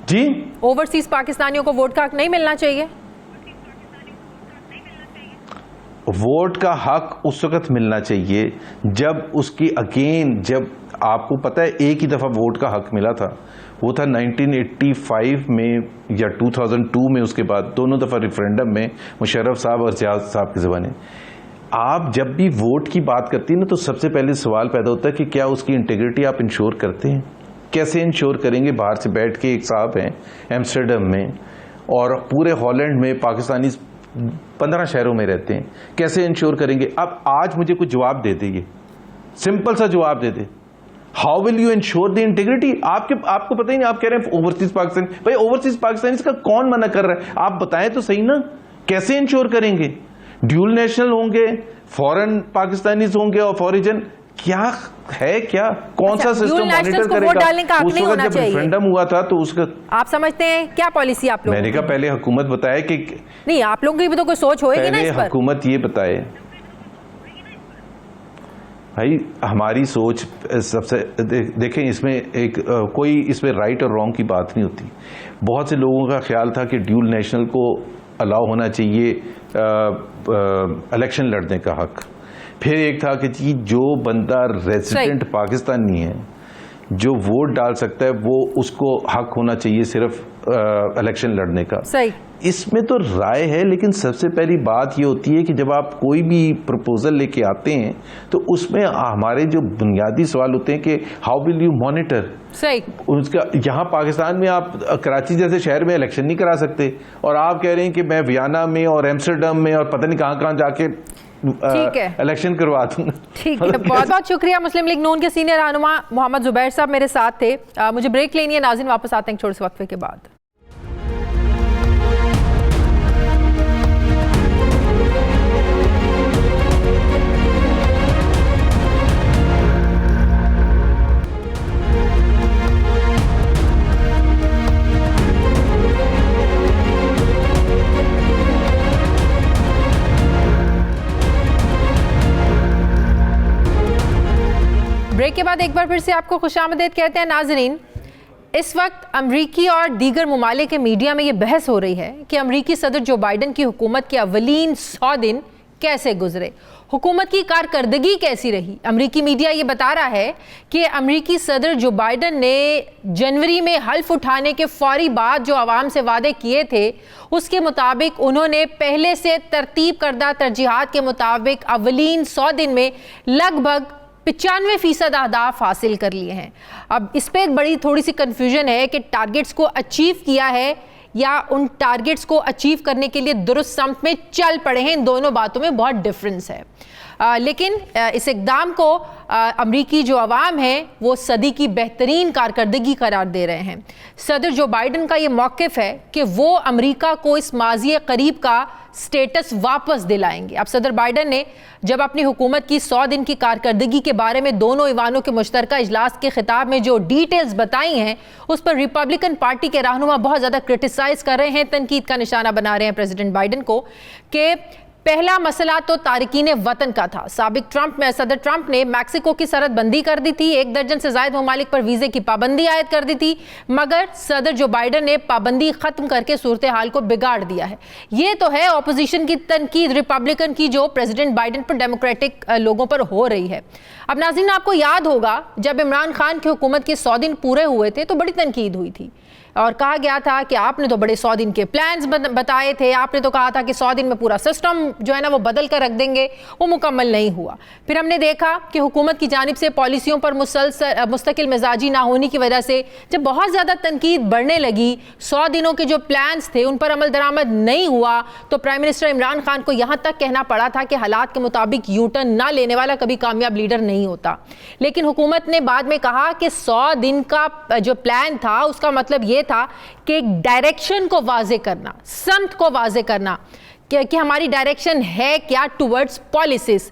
जी। ओवरसीज पाकिस्तानियों को वोट का हक नहीं मिलना चाहिए? वोट का हक उस वक्त मिलना चाहिए जब उसकी अगेन, जब आपको पता है एक ही दफा वोट का हक मिला था, वो था 1985 में या 2002 में। उसके बाद दोनों दफा रेफरेंडम में मुशर्रफ साहब और जियाद साहब के ज़माने। आप जब भी वोट की बात करती हैं ना, तो सबसे पहले सवाल पैदा होता है कि क्या उसकी इंटीग्रिटी आप इंश्योर करते हैं? कैसे इंश्योर करेंगे? बाहर से बैठ के एक साहब हैं एम्स्टर्डम में और पूरे हॉलैंड में पाकिस्तानी 15 शहरों में रहते हैं, कैसे इंश्योर करेंगे? अब आज मुझे कुछ जवाब दे दे, सिंपल सा जवाब दे दे। How will you ensure the integrity? आपको पता ही नहीं। आप कह रहे हैं ओवरसीज पाकिस्तानी। भाई ओवरसीज पाकिस्तानी का कौन मना कर रहा है? आप बताएं तो सही ना, कैसे इंश्योर करेंगे? ड्यूल नेशनल होंगे, फॉरेन पाकिस्तानीज होंगे और फॉरिजन, क्या है क्या? कौन सा सिस्टम मॉनिटर करेगा? उस वक्त जब रेफरेंडम हुआ था तो उसका आप समझते हैं क्या पॉलिसी आप लोग? मैंने कहा पहले हुकूमत बताए कि नहीं, आप लोगों की भी तो कोई सोच होएगी ना इस पर। हुकूमत ये बताए। भाई हमारी सोच सबसे देखें, इसमें एक कोई इसमें राइट और रॉन्ग की बात नहीं होती। बहुत से लोगों का ख्याल था कि ड्यूल नेशनल को अलाउ होना चाहिए इलेक्शन लड़ने का हक। फिर एक था कि जी जो बंदा रेजिडेंट पाकिस्तानी है, जो वोट डाल सकता है, वो उसको हक होना चाहिए सिर्फ इलेक्शन लड़ने का। सही। इसमें तो राय है, लेकिन सबसे पहली बात ये होती है कि जब आप कोई भी प्रपोजल लेके आते हैं तो उसमें हमारे जो बुनियादी सवाल होते हैं कि हाउ विल यू मॉनिटर। सही। उसका यहाँ पाकिस्तान में आप कराची जैसे शहर में इलेक्शन नहीं करा सकते, और आप कह रहे हैं कि मैं वियना में और एम्स्टर्डम में और पता नहीं कहाँ जाके इलेक्शन करवा दूंगा। ठीक है, बहुत बहुत शुक्रिया। मुस्लिम लीग नून के सीनियर रहनुमा मोहम्मद जुबैर साहब मेरे साथ थे। मुझे ब्रेक लेनी है, नाज़रीन वापस आते हैं छोटे से वक्फे के बाद। ब्रेक के बाद एक बार फिर से आपको खुशामदीद कहते हैं नाजरीन। इस वक्त अमरीकी और दीगर ममालिक के मीडिया में ये बहस हो रही है कि अमरीकी सदर जो बाइडन की हुकूमत के अवलीन 100 दिन कैसे गुजरे, हुकूमत की कारकर्दगी कैसी रही। अमरीकी मीडिया ये बता रहा है कि अमरीकी सदर जो बाइडन ने जनवरी में हल्फ उठाने के फौरी बाद जो आवाम से वादे किए थे, उसके मुताबिक उन्होंने पहले से तरतीब करदा तरजीहात के मुताबिक अवलीन 100 दिन में लगभग 95% अहदाफ हासिल कर लिए हैं। अब इस पर बड़ी थोड़ी सी कन्फ्यूजन है कि टारगेट्स को अचीव किया है या उन टारगेट्स को अचीव करने के लिए दुरुस्त समत में चल पड़े हैं। इन दोनों बातों में बहुत डिफरेंस है। लेकिन इस इक़दाम को अमरीकी जो अवाम है वो सदी की बेहतरीन कारकर्दगी करार दे रहे हैं। सदर जो बाइडन का ये मौक़िफ़ है कि वो अमरीका को इस माज़ी करीब का स्टेटस वापस दिलाएंगे। अब सदर बाइडेन ने जब अपनी हुकूमत की 100 दिन की कारकर्दगी के बारे में दोनों ईवानों के मुश्तरका इजलास के खिताब में जो डिटेल्स बताई हैं, उस पर रिपब्लिकन पार्टी के रहनुमा बहुत ज़्यादा क्रिटिसाइज कर रहे हैं, तनकीद का निशाना बना रहे हैं प्रेसिडेंट बाइडेन को कि पहला मसला तो तारकीन वतन का था। सदर ट्रंप ने मैक्सिको की सरहद बंदी कर दी थी, 1 दर्जन से ज्यादा ममालिक पर वीजे की पाबंदी आयद कर दी थी, मगर सदर जो बाइडेन ने पाबंदी खत्म करके सूरत हाल को बिगाड़ दिया है। ये तो है ऑपोजिशन की तनकीद रिपब्लिकन की जो प्रेसिडेंट बाइडेन पर डेमोक्रेटिक लोगों पर हो रही है। अब नाज़रीन, आपको याद होगा जब इमरान खान की हुकूमत के 100 दिन पूरे हुए थे तो बड़ी तनकीद हुई थी और कहा गया था कि आपने तो बड़े 100 दिन के प्लान्स बताए थे, आपने तो कहा था कि 100 दिन में पूरा सिस्टम जो है ना वो बदल कर रख देंगे, वो मुकम्मल नहीं हुआ। फिर हमने देखा कि हुकूमत की जानिब से पॉलिसियों पर मुस्तकिल मिजाजी ना होने की वजह से जब बहुत ज़्यादा तनकीद बढ़ने लगी, 100 दिनों के जो प्लान्स थे उन पर अमल दरामद नहीं हुआ, तो प्राइम मिनिस्टर इमरान खान को यहाँ तक कहना पड़ा था कि हालात के मुताबिक यू टर्न ना लेने वाला कभी कामयाब लीडर नहीं होता। लेकिन हुकूमत ने बाद में कहा कि 100 दिन का जो प्लान था उसका मतलब ये था कि एक डायरेक्शन को वाजे करना, समत को वाजे करना कि हमारी डायरेक्शन है क्या टुवर्ड्स पॉलिसीज।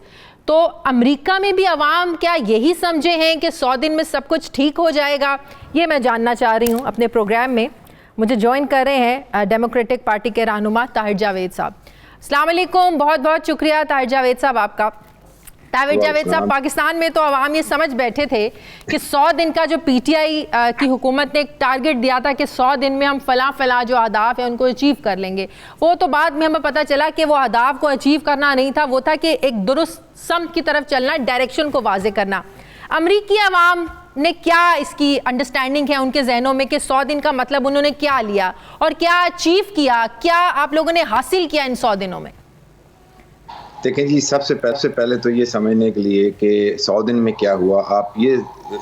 तो अमेरिका में भी अवाम क्या यही समझे हैं कि 100 दिन में सब कुछ ठीक हो जाएगा? ये मैं जानना चाह रही हूँ। अपने प्रोग्राम में मुझे ज्वाइन कर रहे हैं डेमोक्रेटिक पार्टी के रहनुमा ताहिर जावेद साहब। अस्सलाम वालेकुम, बहुत बहुत शुक्रिया ताहिर जावेद साहब आपका। ताहिर जावेद साहब, पाकिस्तान में तो अवाम ये समझ बैठे थे कि 100 दिन का जो पीटीआई की हुकूमत ने एक टारगेट दिया था कि 100 दिन में हम फला जो अहदाफ है उनको अचीव कर लेंगे, वो तो बाद में हमें पता चला कि वो अहदाफ को अचीव करना नहीं था, वो था कि एक दुरुस्त समत की तरफ चलना, डायरेक्शन को वाजे करना। अमरीकी अवाम ने क्या इसकी अंडरस्टैंडिंग है उनके जहनों में कि 100 दिन का मतलब उन्होंने क्या लिया और क्या अचीव किया, क्या आप लोगों ने हासिल किया इन 100 दिनों में? देखें जी, सबसे पहले तो ये समझने के लिए कि 100 दिन में क्या हुआ, आप ये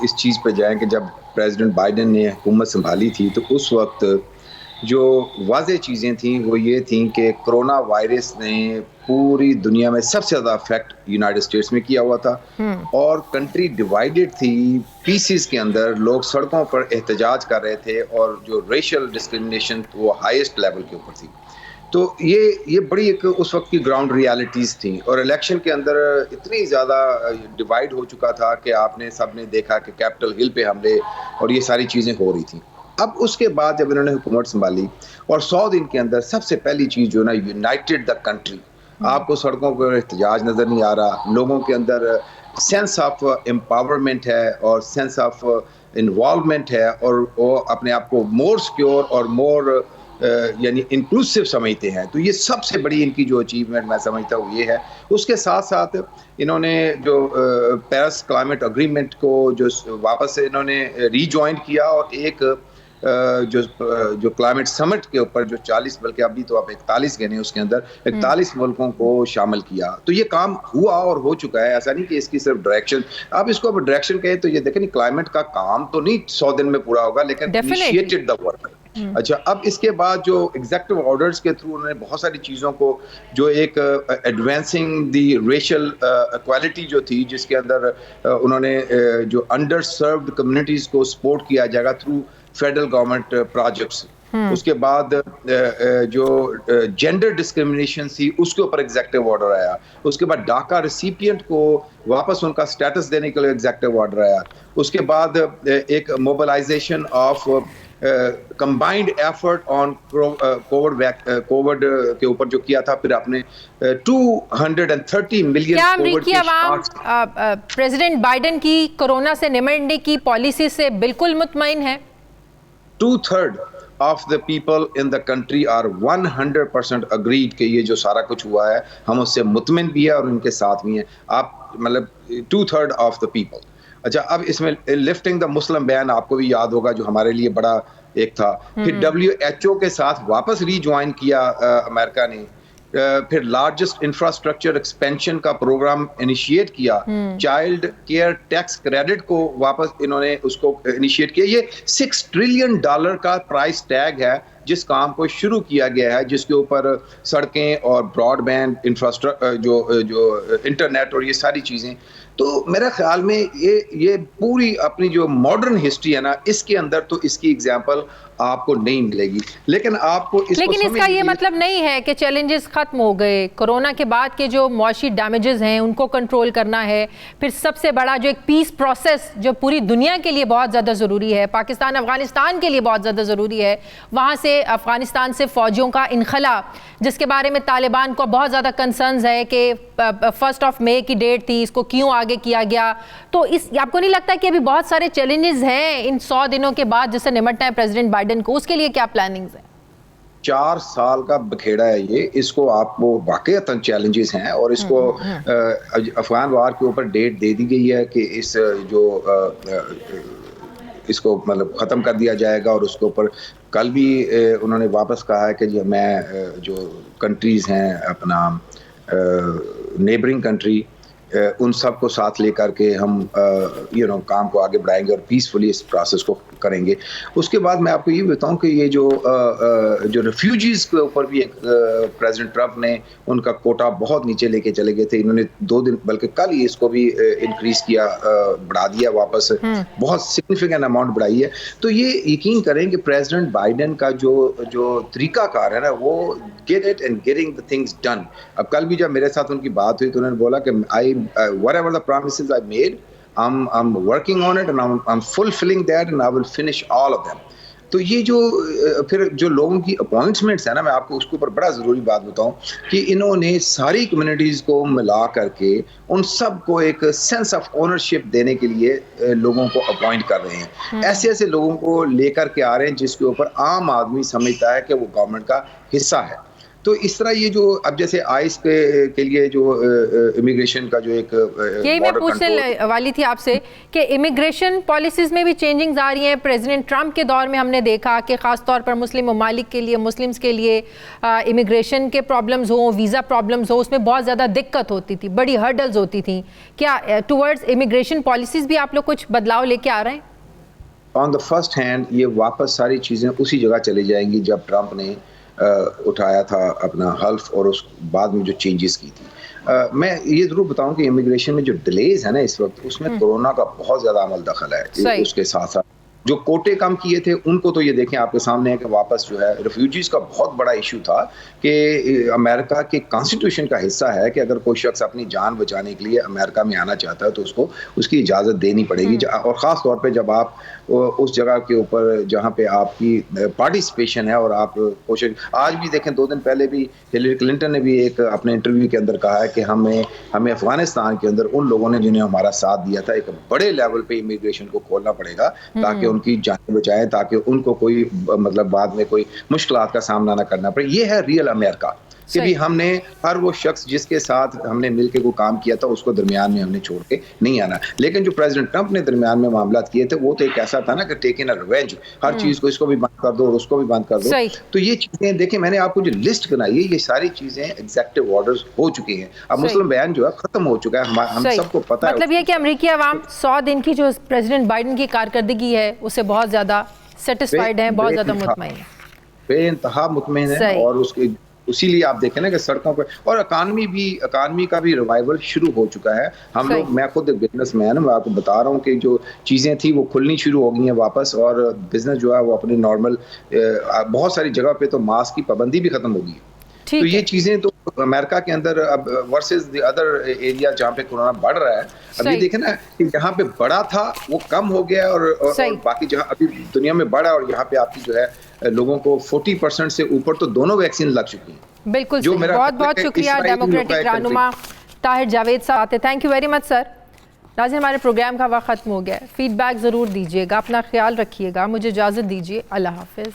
इस चीज़ पे जाएं कि जब प्रेसिडेंट बाइडेन ने हुकूमत संभाली थी तो उस वक्त जो वाज़ेह चीज़ें थी वो ये थी कि कोरोना वायरस ने पूरी दुनिया में सबसे ज़्यादा अफेक्ट यूनाइटेड स्टेट्स में किया हुआ था और कंट्री डिवाइडेड थी, पीसीस के अंदर लोग सड़कों पर एहतजाज कर रहे थे और जो रेशियल डिस्क्रिमिनेशन वो हाईएस्ट लेवल के ऊपर थी। तो ये बड़ी एक उस वक्त की ग्राउंड रियलिटीज़ थी और इलेक्शन के अंदर इतनी ज़्यादा डिवाइड हो चुका था कि आपने सबने देखा कि कैपिटल हिल पे हमले और ये सारी चीज़ें हो रही थी। अब उसके बाद जब इन्होंने हुकूमत संभाली और 100 दिन के अंदर सबसे पहली चीज़ जो ना, यूनाइटेड द कंट्री। आपको सड़कों पर एहतजाज नज़र नहीं आ रहा, लोगों के अंदर सेंस ऑफ एम्पावरमेंट है और सेंस ऑफ इन्वॉल्वमेंट है और वो अपने आप को मोर सिक्योर और मोर यानी इंक्लूसिव समझते हैं। तो ये सबसे बड़ी इनकी जो अचीवमेंट मैं समझता हूँ ये है। उसके साथ साथ इन्होंने जो पेरिस क्लाइमेट एग्रीमेंट को जो वापस से इन्होंने रीजॉइन किया और एक जो क्लाइमेट समिट के ऊपर जो 40 बल्कि अभी तो आप 41 गए उसके अंदर 41 मुल्कों को शामिल किया। तो ये काम हुआ और हो चुका है, ऐसा नहीं कि इसकी सिर्फ डायरेक्शन, आप इसको अब डायरेक्शन कहें तो ये देखें नहीं, क्लाइमेट का काम तो नहीं 100 दिन में पूरा होगा, लेकिन इनिशिएटेड द वर्क। अच्छा, अब इसके बाद जो एग्जेक्टिव ऑर्डर्स के थ्रू उन्होंने बहुत सारी चीज़ों को जो एक एडवांसिंग दी रेशियल इक्वालिटी जो थी, जिसके अंदर उन्होंने जो अंडर सर्व्ड कम्युनिटीज़ को सपोर्ट किया जाएगा थ्रू फेडरल गवर्नमेंट प्रोजेक्ट्स। उसके बाद जो जेंडर डिस्क्रिमिनेशन थी उसके ऊपर एग्जेक्टिव ऑर्डर आया। उसके बाद डाका रिसिपिएंट को वापस उनका स्टेटस देने के लिए एग्जेक्टिव ऑर्डर आया। उसके बाद एक mobilization of combined effort on Covid के ऊपर जो किया था, फिर आपने 230 मिलियन। क्या अमेरिकी अवाम प्रेसिडेंट बाइडेन की कोरोना से निपटने की पॉलिसी से बिल्कुल मुतमईन है? 2/3 of the people in the country are 100% agreed कि ये जो सारा कुछ हुआ है हम उससे मुतमिन भी है और उनके साथ भी हैं। आप मतलब 2/3 of the people। अच्छा, अब इसमें लिफ्टिंग द मुस्लिम बैन आपको भी याद होगा, जो हमारे लिए बड़ा एक था। फिर WHO के साथ वापस रीज्वाइन किया अमेरिका ने। फिर लार्जेस्ट इंफ्रास्ट्रक्चर एक्सपेंशन का प्रोग्राम इनिशिएट किया। चाइल्ड केयर टैक्स क्रेडिट को वापस इन्होंने उसको इनिशिएट किया। ये $6 ट्रिलियन का प्राइस टैग है जिस काम को शुरू किया गया है, जिसके ऊपर सड़कें और ब्रॉडबैंड इंफ्रास्ट्रक्चर जो इंटरनेट और ये सारी चीज़ें, तो मेरे ख्याल में ये पूरी अपनी जो मॉडर्न हिस्ट्री है ना, इसके अंदर तो इसकी एग्जांपल आपको नहीं मिलेगी। लेकिन आपको लेकिन इसका ये मतलब नहीं है कि चैलेंजेस खत्म हो गए। कोरोना के बाद के जो मौशी डैमेजेस हैं उनको कंट्रोल करना है, फिर सबसे बड़ा जो एक पीस प्रोसेस जो पूरी दुनिया के लिए बहुत ज़्यादा ज़रूरी है, पाकिस्तान अफगानिस्तान के लिए बहुत ज़्यादा ज़रूरी है, वहाँ से अफगानिस्तान से फ़ौजियों का इनखला, जिसके बारे में तालिबान को बहुत ज़्यादा कंसर्न्स है कि 1 मई की डेट थी, इसको क्यों आगे किया गया। तो इस आपको नहीं लगता कि अभी बहुत सारे चैलेंजेस हैं इन 100 दिनों के बाद जिससे निपटना है प्रेसिडेंट बाइडेन को, उसके लिए क्या प्लानिंग्स है? 4 साल का बखेड़ा है ये, इसको आपको वाकईतन चैलेंजेस हैं और इसको अफगान वार के ऊपर डेट दे दी गई है कि इसको मतलब ख़त्म कर दिया जाएगा। और उसके ऊपर कल भी उन्होंने वापस कहा है कि मैं जो कंट्रीज़ हैं अपना नेबरिंग कंट्री, उन सब को साथ लेकर के हम काम को आगे बढ़ाएंगे और पीसफुली इस प्रोसेस को करेंगे। उसके बाद मैं आपको ये बताऊं कि ये जो रेफ्यूजीज़ के ऊपर भी एक प्रेसिडेंट ट्रंप ने उनका कोटा बहुत नीचे लेके चले गए थे। इन्होंने 2 दिन बल्कि कल ही इसको भी इंक्रीज किया, बढ़ा दिया वापस, बहुत सिग्निफिकेंट अमाउंट बढ़ाई है। तो ये यकीन करें कि प्रेसिडेंट बाइडेन का जो तरीकाकार है ना, वो get it and getting the things done. अब कल भी जब मेरे साथ उनकी बात हुई तो उन्होंने बोला कि whatever the promises I made, I'm working on it and I'm fulfilling that and I will finish all of them. तो ये जो फिर जो लोगों की अपॉइंटमेंट्स है ना, मैं आपको उसके ऊपर बड़ा ज़रूरी बात बताऊं कि इन्होंने सारी कम्युनिटीज़ को मिला करके उन सब को एक सेंस ऑफ ओनरशिप देने के लिए लोगों को अपॉइंट कर रहे हैं। ऐसे ऐसे लोगों को लेकर के आ रहे हैं जिसके ऊपर आम आदमी समझता है कि वो गवर्नमेंट का हिस्सा है। तो इस तरह ये जो अब जैसे आइस के लिए जो इमिग्रेशन का जो एक यही मैं पूछने वाली थी आपसे कि इमिग्रेशन पॉलिसीज में भी चेंजिंग्स आ रही हैं। प्रेसिडेंट ट्रंप के दौर में हमने देखा कि ख़ास तौर पर मुस्लिम ममालिक के लिए, मुस्लिम्स के लिए इमिग्रेशन के प्रॉब्लम्स हो, वीज़ा प्रॉब्लम्स हो, उसमें बहुत ज़्यादा दिक्कत होती थी, बड़ी हर्डल्स होती थी। क्या टुवर्ड्स इमिग्रेशन पॉलिसीज़ भी आप लोग कुछ बदलाव लेके आ रहे हैं? ऑन द फर्स्ट हैंड ये वापस सारी चीज़ें उसी जगह चली जाएंगी जब ट्रंप ने उठाया था अपना हल्फ और उस बाद में जो चेंजेस की थी। मैं ये ज़रूर बताऊं कि इमिग्रेशन में जो डिलेज है ना इस वक्त, उसमें कोरोना का बहुत ज़्यादा अमल दखल है। उसके साथ साथ जो कोटे कम किए थे उनको तो ये देखें आपके सामने है कि वापस जो है रेफ्यूजीज़ का बहुत बड़ा इशू था कि अमेरिका के कॉन्स्टिट्यूशन का हिस्सा है कि अगर कोई शख्स अपनी जान बचाने के लिए अमेरिका में आना चाहता है तो उसको उसकी इजाज़त देनी पड़ेगी। और ख़ास तौर पे जब आप उस जगह के ऊपर जहाँ पे आपकी पार्टिसिपेशन है और आप कोशिश, आज भी देखें 2 दिन पहले भी हिलरी क्लिंटन ने भी एक अपने इंटरव्यू के अंदर कहा है कि हमें अफगानिस्तान के अंदर उन लोगों ने जिन्हें हमारा साथ दिया था एक बड़े लेवल पे इमिग्रेशन को खोलना पड़ेगा ताकि उनकी जान बचाएं, ताकि उनको कोई मतलब बाद में कोई मुश्किलात का सामना ना करना पड़े। ये है रियल अमेरिका कि भी हमने हर वो शख्स जिसके साथ हमने मिलकर को काम किया था उसको दरमियान में हमने छोड़ के नहीं आना। लेकिन जो प्रेसिडेंट ट्रंप ने दरमियान में मामला किए थे वो तो एक ऐसा था ना कि टेक इन अ रिवेंज, हर चीज को इसको भी बंद कर दो और उसको भी बंद कर दो। तो ये चीजें देखें, मैंने आपको जो लिस्ट बनाई है ये सारी चीजें एग्जेक्टिव ऑर्डर्स हो चुकी हैं। अब मुस्लिम बैन जो है खत्म हो चुका है, हम सबको पता है। मतलब ये कि अमेरिकी अवाम 100 दिन की जो प्रेसिडेंट बाइडेन की कारकर्दगी है उससे बहुत ज्यादा सेटिस्फाइड है, बहुत ज्यादा मुतमईन है, बेइंतहा मुतमईन है। और उसके इसीलिए आप देखें ना कि सड़कों पर और इकानमी का भी रिवाइवल शुरू हो चुका है। हम लोग, मैं खुद एक बिजनेसमैन हूं, मैं आपको बता रहा हूं कि जो चीज़ें थी वो खुलनी शुरू हो गई हैं वापस और बिजनेस जो है वो अपनी नॉर्मल, बहुत सारी जगह पे तो मास्क की पाबंदी भी खत्म हो गई है। तो ये चीजें तो अमेरिका के अंदर अब वर्सेस द अदर एरिया जहाँ पे कोरोना बढ़ रहा है, अभी देखें ना कि जहाँ पे बड़ा था वो कम हो गया और बाकी जहाँ अभी दुनिया में बढ़ा और यहाँ पे आपकी जो है लोगों को 40% से ऊपर तो दोनों वैक्सीन लग चुकी हैं। बिल्कुल, बहुत बहुत शुक्रिया डेमोक्रेटिक रहनुमा ताहिर जावेद साहब आते। Thank you very much sir. नाज़रीन, हमारे प्रोग्राम का वक्त खत्म हो गया है। फीडबैक ज़रूर दीजिएगा, अपना ख्याल रखिएगा। मुझे इजाज़त दीजिए, अल्लाह हाफिज़।